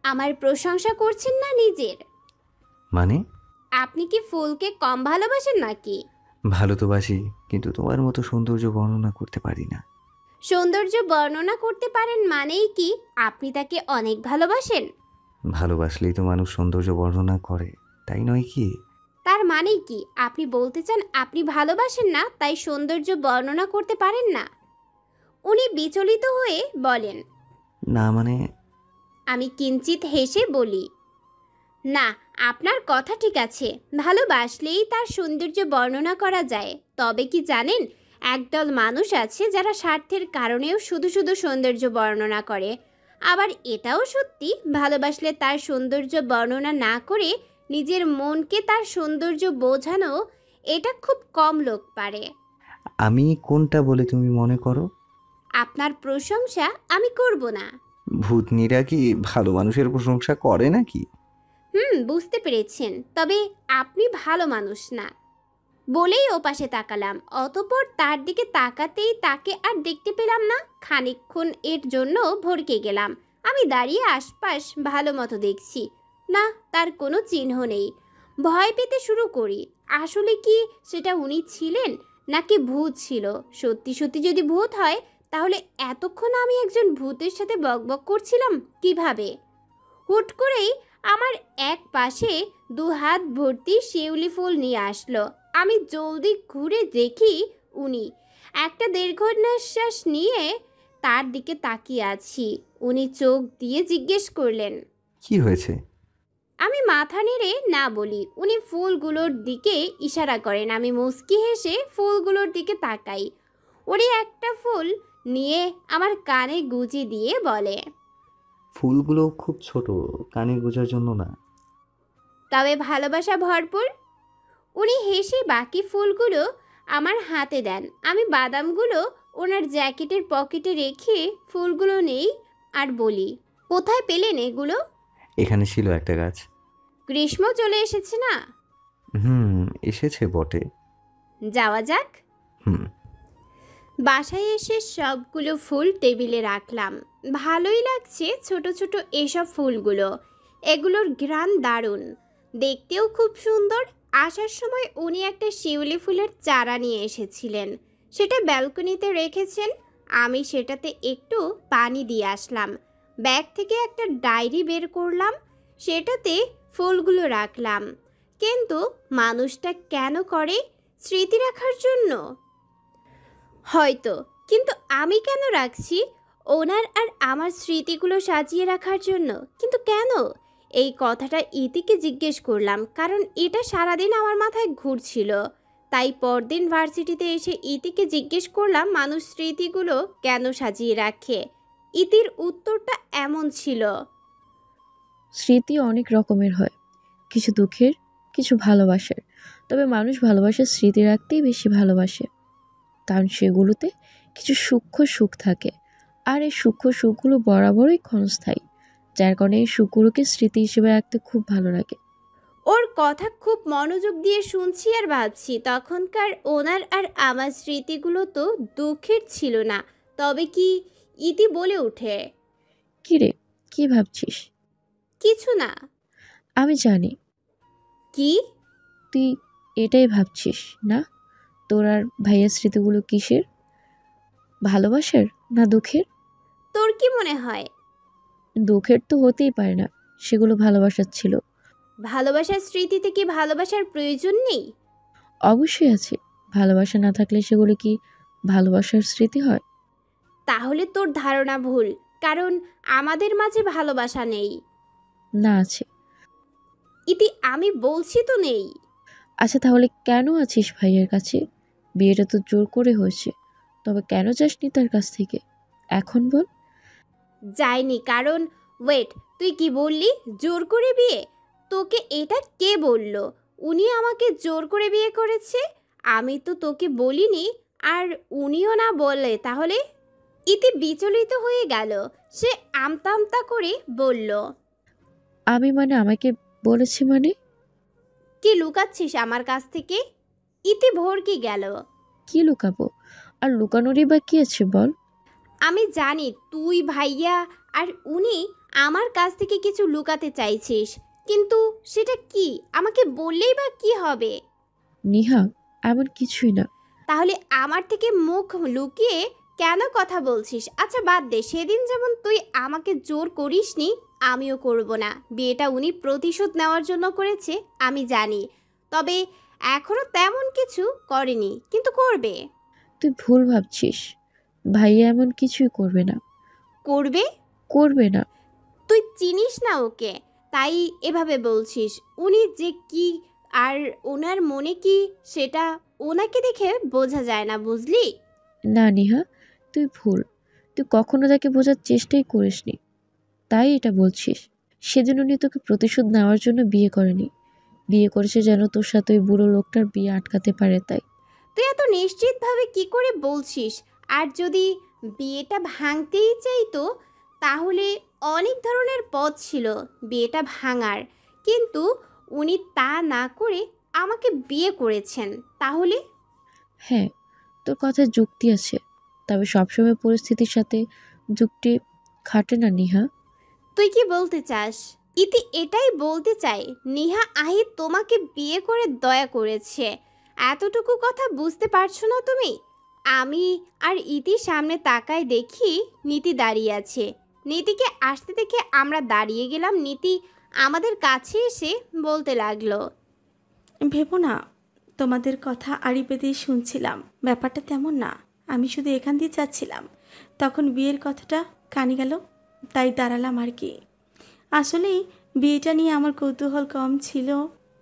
আমার প্রশংসা করছেন না নিজের? মানে? আপনি কি ফুলকে কম ভালোবাসেন নাকি? ভালো তো বাসি, কিন্তু তোমার মতো সৌন্দর্য বর্ণনা করতে পারি না। সৌন্দর্য বর্ণনা করতে পারেন মানেই কি আপনি তাকে অনেক ভালোবাসেন? ভালোবাসলেই তো মানুষ সৌন্দর্য বর্ণনা করে, তাই নয় কি? তার মানে কি আপনি বলতে চান আপনি ভালোবাসেন না, তাই সৌন্দর্য বর্ণনা করতে পারেন না? উনি বিচলিত হয়ে বলেন, না মানে। আমি কিঞ্চিত হেসে বলি, না, আপনার কথা ঠিক আছে, ভালোবাসলেই তার সৌন্দর্য বর্ণনা করা যায়। তবে কি জানেন, একদল মানুষ আছে যারা স্বার্থের কারণেও শুধু শুধু সৌন্দর্য বর্ণনা করে। আবার এটাও সত্যি, ভালোবাসলে তার সৌন্দর্য বর্ণনা না করে নিজের মনকে তার সৌন্দর্য বোঝানো, এটা খুব কম লোক পারে। আমি কোনটা বলে তুমি মনে করো? আপনার প্রশংসা আমি করব না। ভূতনিরা কি ভালো মানুষের প্রশংসা করে নাকি? বুঝতে পেরেছেন, তবে আপনি ভালো মানুষ না বলেই ওপাশে তাকালাম। অতঃপর তার দিকে তাকাতেই তাকে আর দেখতে পেলাম না। খানিকক্ষণ এর জন্য ভড়কে গেলাম। আমি দাঁড়িয়ে আশপাশ ভালো মতো দেখছি, না তার কোনো চিহ্ন নেই। ভয় পেতে শুরু করি। আসলে কি সেটা উনি ছিলেন নাকি ভূত ছিল? সত্যি সত্যি যদি ভূত হয়, তাহলে এতক্ষণ আমি একজন ভূতের সাথে বকবক করছিলাম কিভাবে? হুট করেই আমার এক পাশে 2 হাত ভর্তি শিউলি ফুল নিয়ে আসলো। আমি জলদি ঘুরে দেখি উনি। একটা দীর্ঘ নিঃশ্বাস নিয়ে তার দিকে তাকিয়ে আছি। উনি চোখ দিয়ে জিজ্ঞেস করলেন, কি হয়েছে? আমি মাথা নেড়ে না বলি। উনি ফুলগুলোর দিকে ইশারা করেন। আমি মুচকি হেসে ফুলগুলোর দিকে তাকাই। উনি একটা ফুল নিয়ে আমার কানে গুঁজে দিয়ে বলে, ফুলগুলো খুব ছোট, কানে গোজার জন্য না। তবে ভালোবাসা ভরপুর। উনি হেসে বাকি ফুলগুলো আমার হাতে দেন। আমি বাদামগুলো ওনার জ্যাকেটের পকেটে রেখে ফুলগুলো নেই আর বলি, কোথায় পেলেন এগুলো? এখানে ছিল একটা গাছ। গ্রীষ্ম চলে এসেছে না? এসেছে বটে। যাওয়া যাক। হুম। বাসায় এসে সবগুলো ফুল টেবিলে রাখলাম। ভালোই লাগছে ছোট ছোট এসব ফুলগুলো। এগুলোর ঘ্রাণ দারুণ, দেখতেও খুব সুন্দর। আসার সময় উনি একটা শিউলি ফুলের চারা নিয়ে এসেছিলেন, সেটা ব্যালকনিতে রেখেছেন। আমি সেটাতে একটু পানি দিয়ে আসলাম। ব্যাগ থেকে একটা ডায়েরি বের করলাম, সেটাতে ফুলগুলো রাখলাম। কিন্তু মানুষটা কেন করে? স্মৃতি রাখার জন্য হয়তো, কিন্তু আমি কেন রাখছি? ওনার আর আমার স্মৃতিগুলো সাজিয়ে রাখার জন্য। কিন্তু কেন? এই কথাটা ইতিকে জিজ্ঞেস করলাম, কারণ এটা সারাদিন আমার মাথায় ঘুরছিল। তাই পরদিন ভার্সিটিতে এসে ইতিকে জিজ্ঞেস করলাম মানুষ স্মৃতিগুলো কেন সাজিয়ে রাখে। ইতির উত্তরটা এমন ছিল, স্মৃতি অনেক রকমের হয়, কিছু দুঃখের, কিছু ভালোবাসার। তবে মানুষ ভালোবাসার স্মৃতি রাখতেই বেশি ভালোবাসে, কারণ সেগুলোতে কিছু সূক্ষ্ম সুখ থাকে। আর এই সূক্ষ্ম সুখগুলো বরাবরই ক্ষণস্থায়ী, যার কারণে এই সুখগুলোকে স্মৃতি হিসেবে রাখতে খুব ভালো লাগে। ওর কথা খুব মনোযোগ দিয়ে শুনছি আর ভাবছি, তখনকার ওনার আর আমার স্মৃতিগুলো তো দুঃখের ছিল না। তবে কি? ইতি বলে ওঠে, কী রে, কী ভাবছিস? কিছু না। আমি জানি কি? তুই এটাই ভাবছিস না। তোর আর ভাইয়ের স্মৃতিগুলো কিসের, ভালোবাসার না দুঃখের? তোর কি মনে হয়? দুঃখের তো হতেই পারে না, সেগুলো ভালোবাসার ছিল। ভালোবাসার স্মৃতিতে কি ভালোবাসার প্রয়োজন নেই? অবশ্যই আছে, ভালোবাসা না থাকলে সেগুলো কি ভালোবাসার স্মৃতি হয়? তাহলে তোর ধারণা ভুল, কারণ আমাদের মাঝে ভালোবাসা নেই। না আছে। ইতি আমি বলছি তো নেই। আচ্ছা তাহলে কেন আছিস ভাইয়ের কাছে? বিয়েটা তো জোর করে হয়েছে, তবে কেন যাসনি তার কাছ থেকে এখন বল। যাইনি কারণ, ওয়েট, তুই কি বললি? জোর করে বিয়ে? তোকে এটা কে বলল? উনি আমাকে জোর করে বিয়ে করেছে? আমি তো তোকে বলিনি, আর উনিও না বললে তাহলে? ইতি বিচলিত হয়ে গেল। সে আমতা আমতা করে বলল, আমি মানে আমাকে বলেছে মানে? কি লুকাচ্ছিস আমার কাছ থেকে? ইতি ভড়কে গেল। কি লুকাবো? আর লুকানোরই বা কি আছে বল। আমি জানি তুই, ভাইয়া আর উনি আমার কাছ থেকে কিছু লুকাতে চাইছিস, কিন্তু সেটা কি আমাকে বললেই বা কি হবে? নিহা, এমন কিছুই না। তাহলে আমার থেকে মুখ লুকিয়ে কেন কথা বলছিস? আচ্ছা বাদ দে, সেদিন যেমন তুই আমাকে জোর করিসনি, আমিও করব না। বিয়েটা উনি প্রতিশোধ নেওয়ার জন্য করেছে, আমি জানি। তবে এখনো তেমন কিছু করেনি, কিন্তু করবে। তুই ভুল ভাবছিস, ভাইয়া এমন কিছুই করবে না। করবে? করবে না। তুই চিনিস না ওকে, তাই এভাবে বলছিস। উনি যে কি আর ওনার মনে কি, সেটা ওনাকে দেখে বোঝা যায় না, বুঝলি? না নিহা, তুই ভুল। তুই কখনো তাকে বোঝার চেষ্টাই করিসনি। তাই এটা বলছিস। সেদিন উনি তোকে প্রতিশোধ নেওয়ার জন্য বিয়ে করেনি, বিয়ে করেছে যেন তোর সাথে ওই বুড়ো লোকটার বিয়ে আটকাতে পারে তাই। তুই এত নিশ্চিতভাবে কি করে বলছিস? আর যদি বিয়েটা ভাঙতেই চাইতো তাহলে অনেক ধরনের পথ ছিল বিয়েটা ভাঙার, কিন্তু উনি তা না করে আমাকে বিয়ে করেছেন। তাহলে হ্যাঁ, তোর কথায় যুক্তি আছে, তবে সবসময় পরিস্থিতির সাথে যুক্তি খাটে না নিহা। তুই কি বলতে চাস? ইতি এটাই বলতে চাই নিহা আহিত তোমাকে বিয়ে করে দয়া করেছে। এতটুকু কথা বুঝতে পারছো না তুমি? আমি আর ইতির সামনে তাকায় দেখি নীতি দাঁড়িয়ে আছে। নীতিকে আসতে দেখে আমরা দাঁড়িয়ে গেলাম। নীতি আমাদের কাছে এসে বলতে লাগলো, ভেবো না, তোমাদের কথা আড়ি পেতে শুনছিলাম। ব্যাপারটা তেমন না, আমি শুধু এখান দিয়ে যাচ্ছিলাম, তখন বিয়ের কথাটা কানে গেল, তাই দাঁড়ালাম আর কি। আসলেই বিয়েটা নিয়ে আমার কৌতূহল কম ছিল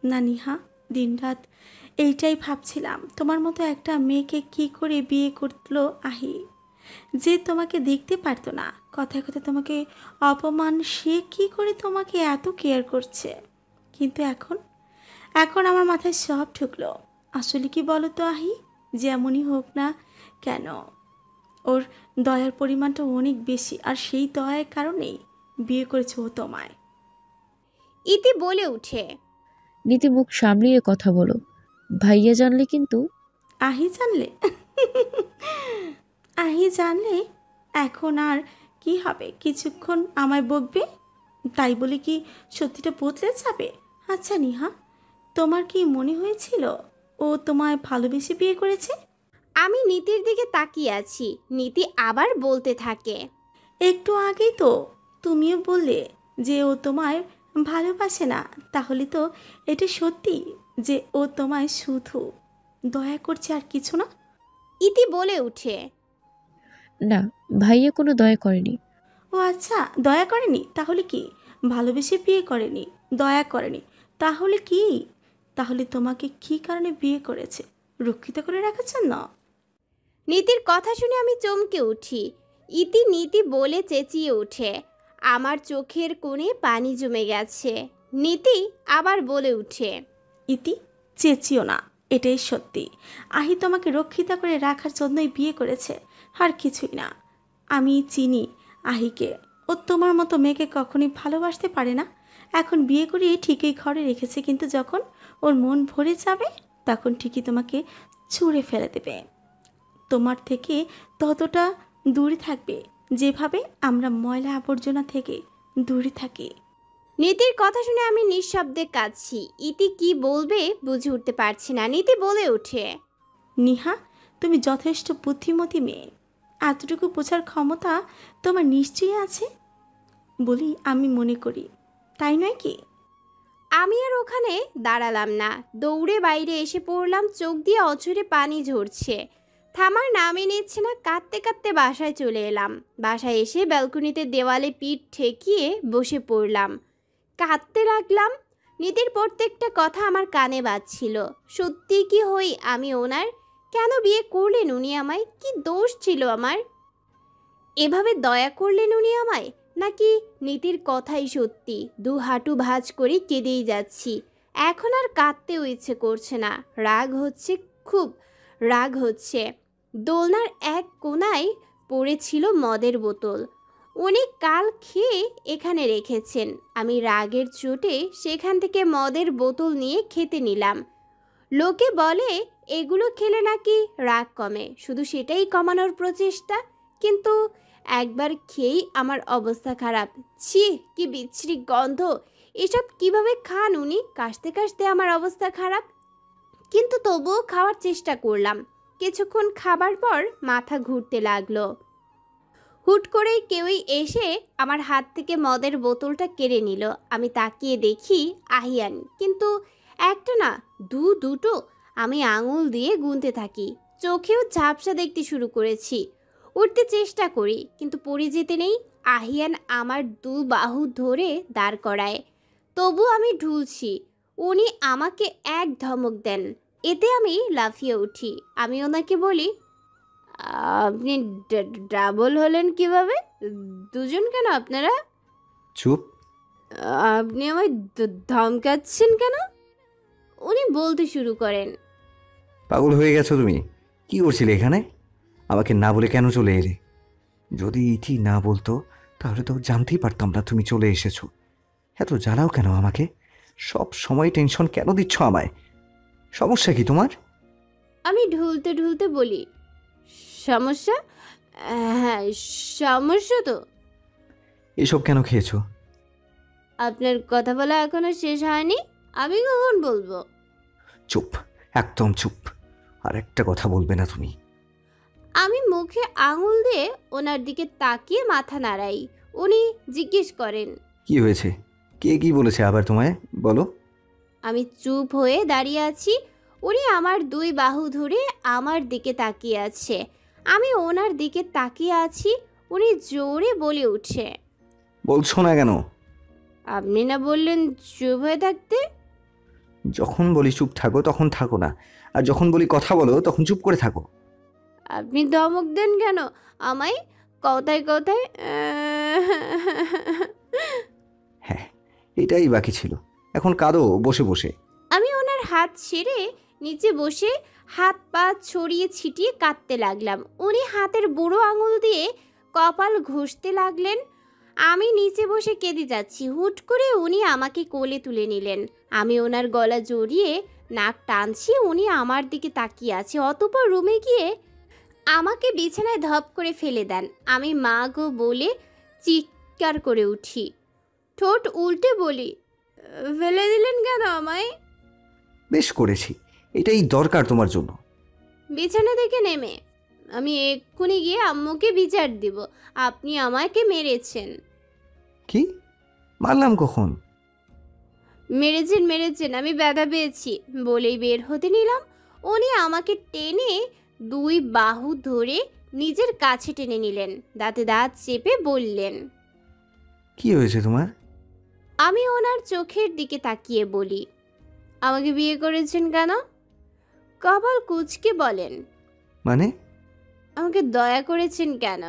না নিহা। দিনরাত এইটাই ভাবছিলাম, তোমার মতো একটা মেয়েকে কি করে বিয়ে করলো আহি, যে তোমাকে দেখতে পারতো না, কথায় কথায় তোমাকে অপমান, সে কি করে তোমাকে এত কেয়ার করছে। কিন্তু এখন এখন আমার মাথায় সব ঢুকলো। আসলে কি বলো তো আহি, যেমনই হোক না কেন ওর দয়ার পরিমাণটা অনেক বেশি, আর সেই দয়ার কারণেই বিয়ে করেছে ও তোমায়। ইতি বলে উঠে, নীতি মুখ সামলিয়ে কথা বলো, ভাইয়া জানলে কিন্তু। আহি জানলে? আহি জানলে এখন আর কি হবে, কিছুক্ষণ আমায় বকবে, তাই বলে কি সত্যিটা বদলে যাবে? আচ্ছা নিহা, তোমার কি মনে হয়েছিল ও তোমায় ভালোবেসে বিয়ে করেছে? আমি নীতির দিকে তাকিয়ে আছি। নীতি আবার বলতে থাকে, একটু আগেই তো তুমিও বললে যে ও তোমায় ভালোবাসে না, তাহলে তো এটা সত্যি যে ও তোমায় শুধু দয়া করছে আর কিছু না? ইতি বলে উঠে, না, ভাইয়া কোনো দয়া করেনি। ও আচ্ছা, দয়া করেনি? তাহলে কি? ভালোবেসে বিয়ে করেনি, দয়া করেনি, তাহলে কি? তাহলে তোমাকে কি কারণে বিয়ে করেছে? রক্ষিত করে রাখার জন্য? নীতির কথা শুনে আমি চমকে উঠি। ইতি নীতি বলে চেঁচিয়ে ওঠে। আমার চোখের কোণে পানি জমে গেছে। নীতি আবার বলে উঠে, ইতি, চেঁচিও না, এটাই সত্যি। আহি তোমাকে রক্ষিত করে রাখার জন্যই বিয়ে করেছে, আর কিছুই না। আমি চিনি আহিকে, ও তোমার মতো মেয়েকে কখনোই ভালোবাসতে পারে না। এখন বিয়ে করিয়ে ঠিকই ঘরে রেখেছে, কিন্তু যখন ওর মন ভরে যাবে তখন ঠিকই তোমাকে ছুঁড়ে ফেলে দেবে। তোমার থেকে ততটা দূরে থাকবে যেভাবে আমরা ময়লা আবর্জনা থেকে দূরে থাকি। নীতির কথা শুনে আমি নিঃশব্দে কাঁদছি। ইতি কি বলবে বুঝে উঠতে পারছি না। নীতি বলে ওঠে, নিহা, তুমি যথেষ্ট বুদ্ধিমতী মেয়ে, এতটুকু বোঝার ক্ষমতা তোমার নিশ্চয়ই আছে বলি আমি মনে করি, তাই নয় কি? আমি আর ওখানে দাঁড়ালাম না, দৌড়ে বাইরে এসে পড়লাম। চোখ দিয়ে অঝরে পানি ঝরছে, থামার নামই নিচ্ছে না। কাঁদতে কাঁদতে বাসায় চলে এলাম। বাসায় এসে ব্যালকনিতে দেওয়ালে পিঠ ঠেকিয়ে বসে পড়লাম, কাঁদতে লাগলাম। নীতির প্রত্যেকটা কথা আমার কানে বাজছিল। সত্যি কি হই আমি ওনার? কেন বিয়ে করলেন উনি আমায়? কি দোষ ছিল আমার? এভাবে দয়া করলেন উনি আমায়, নাকি নীতির কথাই সত্যি? দু হাঁটু ভাঁজ করে কেঁদেই যাচ্ছি। এখন আর কাঁদতেও ইচ্ছে করছে না। রাগ হচ্ছে, খুব রাগ হচ্ছে। দোলনার এক কোণায় পড়েছিল মদের বোতল। উনি কাল খেয়ে এখানে রেখেছেন। আমি রাগের চোটে সেখান থেকে মদের বোতল নিয়ে খেতে নিলাম। লোকে বলে এগুলো খেলে নাকি রাগ কমে, শুধু সেটাই কমানোর প্রচেষ্টা। কিন্তু একবার খেয়েই আমার অবস্থা খারাপ। ছি, কি বিচ্ছিরি গন্ধ! এসব কিভাবে খান উনি? কাশতে কাশতে আমার অবস্থা খারাপ, কিন্তু তবুও খাওয়ার চেষ্টা করলাম। কিছুক্ষণ খাবার পর মাথা ঘুরতে লাগলো। হুট করেই কেউই এসে আমার হাত থেকে মদের বোতলটা কেড়ে নিল। আমি তাকিয়ে দেখি আহিয়ান, কিন্তু একটা না, দুটো। আমি আঙুল দিয়ে গুনতে থাকি। চোখেও ঝাপসা দেখতে শুরু করেছি। উঠতে চেষ্টা করি, কিন্তু পড়ে যেতে নেই। আহিয়ান আমার দু বাহু ধরে দাঁড় করায়, তবু আমি ঢুলছি। উনি আমাকে এক ধমক দেন, এতে আমি লাফিয়ে উঠি। আমি ওনাকে বলি, আপনি ডাবল হলেন কিভাবে? দুজন কেন আপনারা? চুপ। আপনি আমায় ধমকাচ্ছেন কেন? উনি বলতে শুরু করেন। পাগল হয়ে গেছো তুমি? কি করছিলে এখানে? আমাকে না বলে কেন চলে এলে? যদি ইতি না বলতো তাহলে তো জানতেই পারতাম না তুমি চলে এসেছো। এত জ্বালাও কেন আমাকে? সব সময় টেনশন কেন দিচ্ছ আমায়? সমস্যা কি তোমার? আমি ঢুলতে ঢুলতে বলি, সমস্যা? হ্যাঁ, সমস্যা তো। এসব কেন খেয়েছো? আপনার কথা বলা এখনো শেষ হয়নি, আমি কখন বলবো? চুপ, একদম চুপ। আর একটা কথা বলবে না তুমি। আমি মুখে আঙুল দিয়ে ওনার দিকে তাকিয়ে মাথা নাড়াই। উনি জিজ্ঞেস করেন, কি হয়েছে? কে কি বলেছে আবার তোমায়? বলো। আমি চুপ হয়ে দাঁড়িয়ে আছি। উনি আমার দুই বাহু ধরে আমার দিকে তাকিয়ে আছে। আমি ওনার দিকে তাকিয়ে আছি। উনি জোরে বলে উঠে, বলছো না কেন? আপনি না বললেন চুপ হয়ে থাকতে? যখন বলি চুপ থাকো তখন থাকো না, আর যখন বলি কথা বলো তখন চুপ করে থাকো। আপনি ধমক দেন কেন আমায় কথায় কথায়? হ্যাঁ, এটাই বাকি ছিল। এখন কাঁদো বসে বসে। আমি ওনার হাত ছেড়ে নিচে বসে হাত পা ছড়িয়ে ছিটিয়ে কাঁদতে লাগলাম। উনি হাতের বুড়ো আঙুল দিয়ে কপাল ঘষতে লাগলেন। আমি নিচে বসে কেঁদে যাচ্ছি। হুট করে উনি আমাকে কোলে তুলে নিলেন। আমি ওনার গলা জড়িয়ে নাক টানছি। উনি আমার দিকে তাকিয়ে আছে। অতঃপর রুমে গিয়ে আমাকে বিছানায় ধপ করে ফেলে দেন। আমি মা গো বলে চিৎকার করে উঠি। ঠোঁট উল্টে বলি, ফেলে দিলেন কেন আমায়? বেশ করেছি, এটাই দরকার তোমার জন্য। বিছানা থেকে নেমে আমি এক্ষুনি গিয়ে আম্মুকে বিচার দিব, আপনি আমাকে মেরেছেন। কি? মারলাম কখন? মেরেছেন, আমি ব্যথা পেয়েছি বলেই বের হতে নিলাম। উনি আমাকে টেনে দুই বাহু ধরে নিজের কাছে টেনে নিলেন। দাঁতে দাঁত চেপে বললেন, কি হয়েছে তোমার? আমি ওনার চোখের দিকে তাকিয়ে বলি, আমাকে বিয়ে করেছেন কেন? কপাল কুঁচকে বলেন, মানে? আমাকে দয়া করেছেন কেন?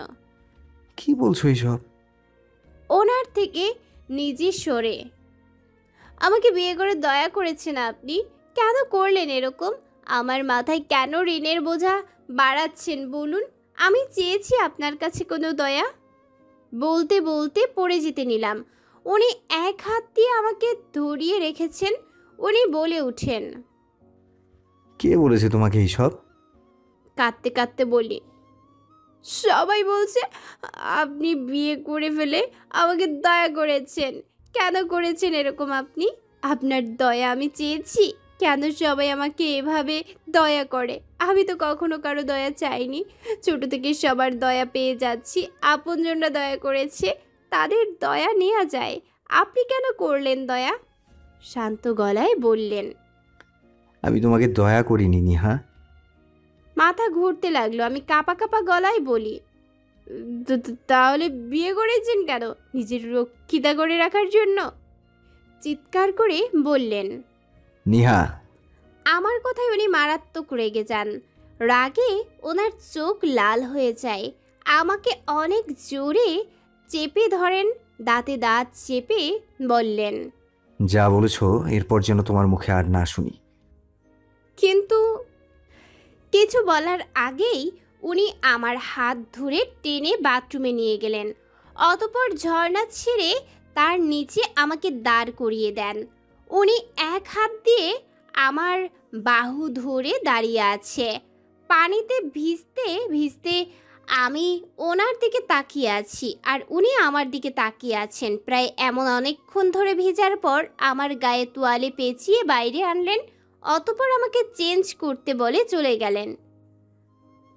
কি বলছো এইসব? ওনার থেকে নিজে সরে, আমাকে বিয়ে করে দয়া করেছেন আপনি? কেন করলেন এরকম? আমার মাথায় কেন ঋণের বোঝা বাড়াচ্ছেন বলুন? আমি চেয়েছি আপনার কাছে কোনো দয়া? বলতে বলতে পড়ে যেতে নিলাম। উনি এক হাত দিয়ে আমাকে ধরিয়ে রেখেছেন। উনি বলে উঠেন, কে বলেছে তোমাকে এইসব? কাঁদতে কাঁদতে বলি, সবাই বলছে আপনি বিয়ে করে ফেলে আমাকে দয়া করেছেন। কেন করেছেন এরকম আপনি? আপনার দয়া আমি চেয়েছি? কেন সবাই আমাকে এভাবে দয়া করে? আমি তো কখনো কারো দয়া চাইনি। ছোট থেকে সবার দয়া পেয়ে যাচ্ছি। আপনজনরা দয়া করেছে, তাদের দয়া নেওয়া যায়। আপনি কেন করলেন দয়া? শান্ত গলায় বললেন। আমি তোমাকে দয়া করিনি নিহা। মাথা ঘুরতে লাগলো। আমি কাঁপা কাঁপা গলায় বলি, তাহলে বিয়ে করেছেন কেন? নিজের রক্ষিতা করে রাখার জন্য? চিৎকার করে বললেন। নিহা। আমার কথায় উনি মারাত্মক রেগে যান। রাগে ওনার চোখ লাল হয়ে যায়। আমাকে অনেক জোরে চেপে ধরেন। দাঁতে দাঁত চেপে বললেন, যা বলেছো এরপর যেন তোমার মুখে আর না শুনি। কিন্তু কিছু বলার আগেই উনি আমার হাত ধরে টেনে বাথরুমে নিয়ে গেলেন। অতঃপর ঝর্ণা ছেড়ে তার নিচে আমাকে দাঁড় করিয়ে দেন। উনি এক হাত দিয়ে আমার বাহু ধরে দাঁড়িয়ে আছে। পানিতে ভিজতে ভিজতে আমি ওনার দিকে তাকিয়ে আছি, আর উনি আমার দিকে তাকিয়ে আছেন। প্রায় এমন অনেকক্ষণ ধরে ভেজার পর আমার গায়ে তোয়ালে পেঁচিয়ে বাইরে আনলেন। অতঃপর আমাকে চেঞ্জ করতে বলে চলে গেলেন।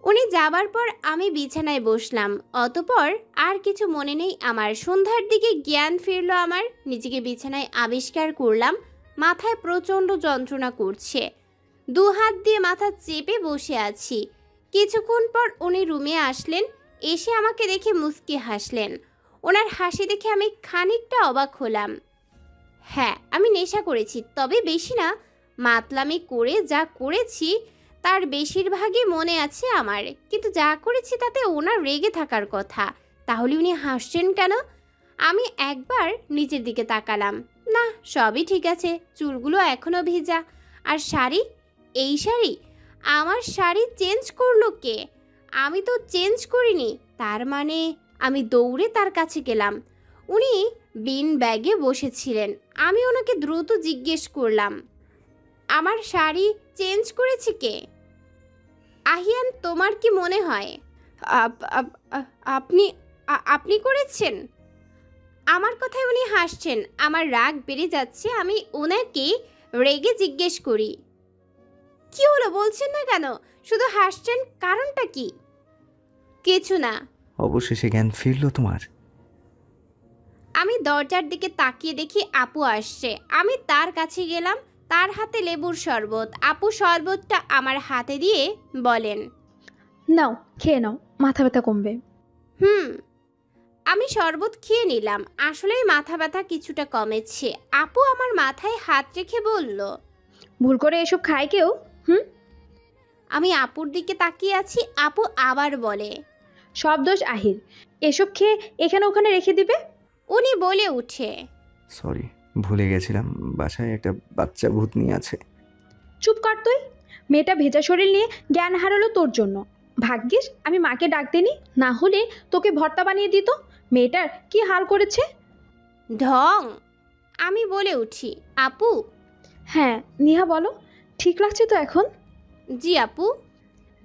উনি যাবার পর আমি বিছানায় বসলাম। অতঃপর আর কিছু মনে নেই আমার। সন্ধ্যার দিকে জ্ঞান ফিরল আমার। নিজেকে বিছানায় আবিষ্কার করলাম। মাথায় প্রচণ্ড যন্ত্রণা করছে। দু হাত দিয়ে মাথা চেপে বসে আছি। কিছুক্ষণ পর উনি রুমে আসলেন। এসে আমাকে দেখে মুচকি হাসলেন। ওনার হাসি দেখে আমি খানিকটা অবাক হলাম। হ্যাঁ, আমি নেশা করেছি, তবে বেশি না। মাতলামি করে যা করেছি তার বেশিরভাগই মনে আছে আমার। কিন্তু যা করেছি তাতে ওনার রেগে থাকার কথা। তাহলে উনি হাসছেন কেন? আমি একবার নিচের দিকে তাকালাম, না সবই ঠিক আছে, চুলগুলো এখনো ভেজা। আর শাড়ি, এই শাড়ি, আমার শাড়ি চেঞ্জ করলো কে? আমি তো চেঞ্জ করিনি। তার মানে আমি দৌড়ে তার কাছে গেলাম। উনি বিন ব্যাগে বসেছিলেন। আমি ওনাকে দ্রুত জিজ্ঞেস করলাম, আমার শাড়ি চেঞ্জ করেছে কে? আহিয়ান, তোমার কি মনে হয় আপনি আপনি করেছেন? আমার কথায় উনি হাসছেন। আমার রাগ বেড়ে যাচ্ছে। আমি ওনাকে রেগে জিজ্ঞেস করি, কি হলো, বলছেন না কেন? শুধু হাসছেন, কারণটা কি? কিছু না। অবশেষে জ্ঞান ফিরল তোমার? আমি দরজার দিকে তাকিয়ে দেখি আপু আসছে। আমি তার কাছে গেলাম, তার হাতে লেবুর শরবত। আপু শরবতটা আমার হাতে দিয়ে বলেন, নাও খেয়ে নাও, মাথা ব্যথা কমবে। আমি শরবত খেয়ে নিলাম। আসলেই মাথা ব্যথা কিছুটা কমেছে। আপু আমার মাথায় হাত রেখে বলল, ভুল করে এসব খায় কেউ? আমি আপুর দিকে তাকিয়ে আছি। আপু আবার বলে, সব দোষ আহির, এসব খেয়ে এখানে ওখানে রেখে দিবে। উনি বলে উঠে, সরি, ভুলে গেছিলাম, বাসায় একটা বাচ্চা ভূত নিয়ে আছে। চুপ কর তুই। মেয়েটা ভেজা শরীর নিয়ে জ্ঞান হারালো তোর জন্য। ভাগ্যিস আমি মাকে ডাক দিইনি, না হলে তোকে ভর্তা বানিয়ে দিত। মেয়েটার কি হাল করেছে। ঢং। আমি বলে উঠি, আপু। হ্যাঁ নিহা বলো, ঠিক লাগছে তো এখন? জি আপু।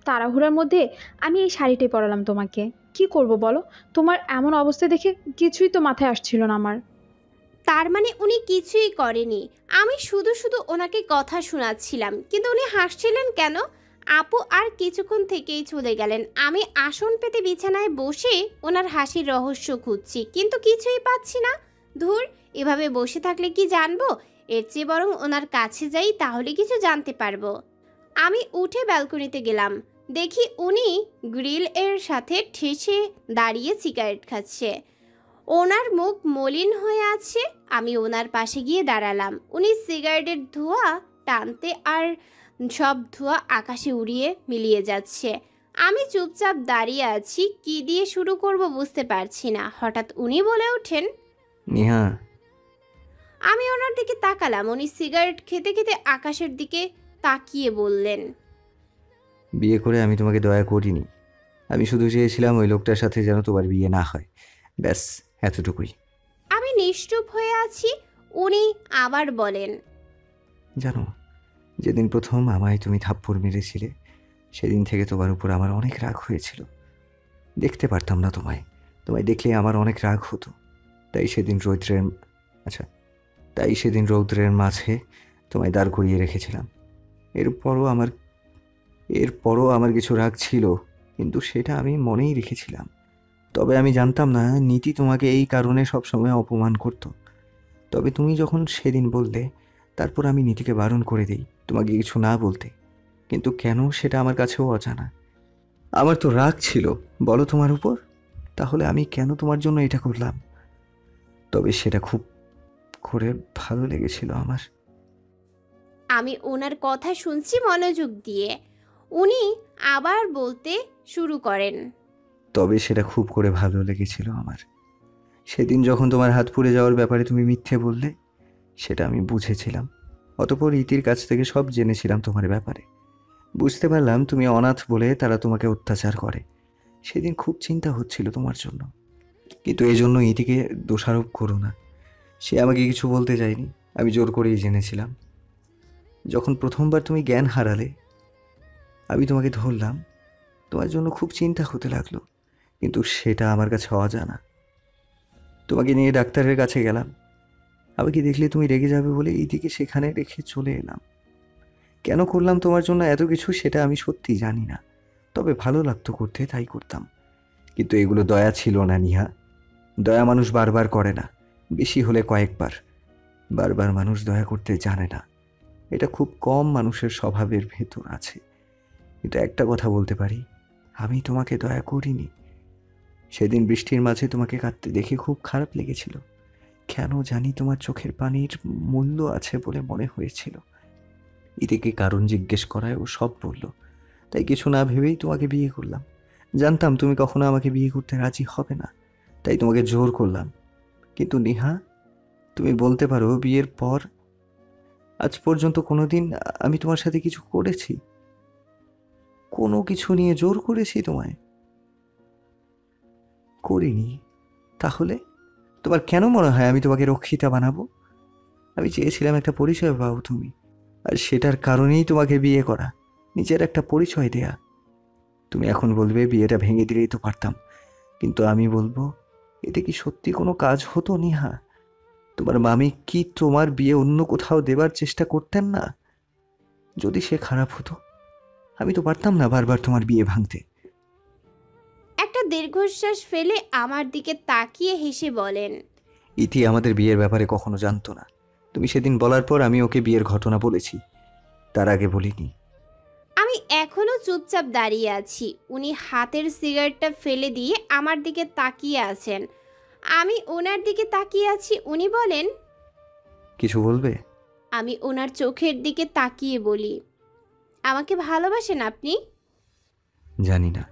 তাড়াহুড়ার মধ্যে আমি এই শাড়িটাই পরালাম তোমাকে। কি করব বলো, তোমার এমন অবস্থা দেখে কিছুই তো মাথায় আসছিল না আমার। তার মানে উনি কিছুই করেনি, আমি শুধু শুধু ওনাকে কথা শোনাচ্ছিলাম। কিন্তু উনি হাসছিলেন কেন? আপু আর কিছুক্ষণ থেকেই চলে গেলেন। আমি আসন পেতে বিছানায় বসে ওনার হাসির রহস্য খুঁজছি, কিন্তু কিছুই পাচ্ছি না। ধুর, এভাবে বসে থাকলে কি জানবো? এর চেয়ে বরং ওনার কাছে যাই, তাহলে কিছু জানতে পারবো। আমি উঠে ব্যালকনিতে গেলাম। দেখি উনি গ্রিল এর সাথে ঠেসে দাঁড়িয়ে সিগারেট খাচ্ছে। ওনার মুখ মলিন হয়ে আছে। আমি ওনার পাশে গিয়ে দাঁড়ালাম। উনি সিগারেটের ধোঁয়া টানতে আর সব ধোঁয়া আকাশে উড়িয়ে মিলিয়ে যাচ্ছে। আমি চুপচাপ দাঁড়িয়ে আছি, কি দিয়ে শুরু করব বুঝতে পারছি না। হঠাৎ উনি বলে ওঠেন, নিহা। আমি ওনার দিকে তাকালাম। উনি সিগারেট খেতে খেতে আকাশের দিকে তাকিয়ে বললেন, বিয়ে করে আমি তোমাকে দয়া করিনি। আমি শুধু চেয়েছিলাম ওই লোকটার সাথে যেন তোমার বিয়ে না হয়, ব্যাস এতটুকুই। আমি নিশ্চুপ হয়ে আছি। উনি আবার বলেন, জানো, যেদিন প্রথম আমায় তুমি থাপ্পড় মেরেছিলে, সেদিন থেকে তোমার উপর আমার অনেক রাগ হয়েছিল। দেখতে পারতাম না তোমায় দেখলে আমার অনেক রাগ হতো। তাই সেদিন রৌদ্রের মাঝে তোমায় দাঁড় করিয়ে রেখেছিলাম। এরপরও আমার কিছু রাগ ছিল, কিন্তু সেটা আমি মনেই রেখেছিলাম। তবে আমি জানতাম না নীতি তোমাকে এই কারণে সবসময় অপমান করত। তবে তুমি যখন সেদিন বললে, তারপর আমি নীতিকে বারণ করে দিই তোমাকে কিছু না বলতে। কিন্তু কেন, সেটা আমার কাছেও অজানা। আমার তো রাগ ছিল বলো তোমার উপর, তাহলে আমি কেন তোমার জন্য এটা করলাম? তবে সেটা খুব করে ভালো লেগেছিল আমার। আমি ওনার কথা শুনছি মনোযোগ দিয়ে। উনি আবার বলতে শুরু করেন, তবে সেটা খুব করে ভালো লেগেছিল আমার। সেদিন যখন তোমার হাত পুড়ে যাওয়ার ব্যাপারে তুমি মিথ্যে বললে, সেটা আমি বুঝেছিলাম। অতঃপর ইতির কাছ থেকে সব জেনেছিলাম তোমার ব্যাপারে। বুঝতে পারলাম তুমি অনাথ বলে তারা তোমাকে অত্যাচার করে। সেদিন খুব চিন্তা হচ্ছিল তোমার জন্য, কিন্তু এই জন্য ইতিকে দোষারোপ করো না। সে আমাকে কিছু বলতে চায়নি, আমি জোর করেই জেনেছিলাম। যখন প্রথমবার তুমি জ্ঞান হারালে, আমি তোমাকে ধরলাম। তোমার জন্য খুব চিন্তা হতে লাগলো, কিন্তু সেটা আমার কাছে অজানা। তোমাকে নিয়ে ডাক্তারের কাছে গেলাম। আমাকে দেখলে তুমি রেগে যাবে বলে ইতিকে সেখানে রেখে চলে এলাম। কেন করলাম তোমার জন্য এত কিছু, সেটা আমি সত্যি জানি না। তবে ভালো লাগতো করতে, তাই করতাম। কিন্তু এগুলো দয়া ছিল না নিহা। দয়া মানুষ বারবার করে না, বেশি হলে কয়েকবার। বারবার মানুষ দয়া করতে জানে না। এটা খুব কম মানুষের স্বভাবের ভেতর আছে। কিন্তু একটা কথা বলতে পারি, আমি তোমাকে দয়া করিনি। সেদিন বৃষ্টির মাঝে তোমাকে কাঁদতে দেখে খুব খারাপ লেগেছিল। কেন জানি তোমার চোখের পানির মূল্য আছে বলে মনে হয়েছিল। ইতিকে কারণ জিজ্ঞেস করায় ও সব বলল। তাই কিছু না ভেবেই তোমাকে বিয়ে করলাম। জানতাম তুমি কখনো আমাকে বিয়ে করতে রাজি হবে না, তাই তোমাকে জোর করলাম। কিন্তু নেহা, তুমি বলতে পারো বিয়ের পর আজ পর্যন্ত কোনোদিন আমি তোমার সাথে কিছু করেছি? কোনো কিছু নিয়ে জোর করেছি তোমায়? করিনি। তাহলে তোমার কেন মনে হয় আমি তোমাকে রক্ষিতা বানাবো? আমি চেয়েছিলাম একটা পরিচয় পাও তুমি, আর সেটার কারণেই তোমাকে বিয়ে করা, নিজের একটা পরিচয় দেয়া। তুমি এখন বলবে বিয়েটা ভেঙে দিলেই তো পারতাম, কিন্তু আমি বলবো এতে কি সত্যি কোনো কাজ হতো নেহা? তোমার মামি কি তোমার বিয়ে অন্য কোথাও দেবার চেষ্টা করতেন না? যদি সে খারাপ হতো, আমি তো পারতাম না বারবার তোমার বিয়ে ভাঙতে। একটা দীর্ঘশ্বাস ফেলে আমার দিকে তাকিয়ে হেসে বলেন, ইতি আমাদের বিয়ের ব্যাপারে কখনো জানতো না। তুমি সেদিন বলার পর আমি ওকে বিয়ের ঘটনা বলেছি, তার আগে বলিনি। আমি এখনো চুপচাপ দাঁড়িয়ে আছি। উনি হাতের সিগারেটটা ফেলে দিয়ে আমার দিকে তাকিয়ে আছেন। আমি ওনার দিকে তাকিয়ে আছি। উনি বলেন, কিছু বলবে? আমি ওনার চোখের দিকে তাকিয়ে বলি, আমাকে ভালোবাসেন আপনি? জানি না।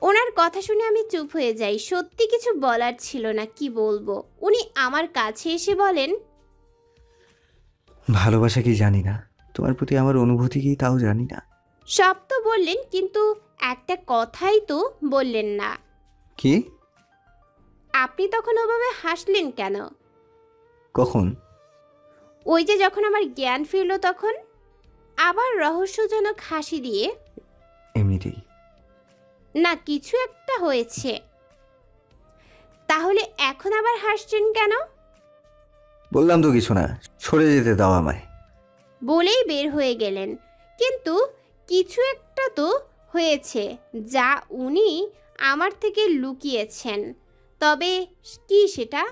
ওনার কথা শুনে আমি চুপ হয়ে যাই। সত্যি কিছু বলার ছিল না, কি বলবো। উনি আমার কাছে এসে বলেন, ভালোবাসা কি জানি না, তোমার প্রতি আমার অনুভূতি কি তাও জানি না। সব তো বললেন, কিন্তু একটা কথাই তো বললেন না। কি? আপনি তখন ওভাবে হাসলেন কেন? কখন? ওই যে যখন আমার জ্ঞান ফিরল তখন। আবার রহস্যজনক হাসি দিয়ে, এমনিতেই। না কিছু একটা হয়েছে। তাহলে এখন আবার হাসছেন কেন? বললাম তো কিছু না, সরে যেতে দাও আমায়। বলেই বের হয়ে গেলেন। কিন্তু কিছু একটা তো হয়েছে যা উনি আমার থেকে লুকিয়েছেন। তবে কি সেটা?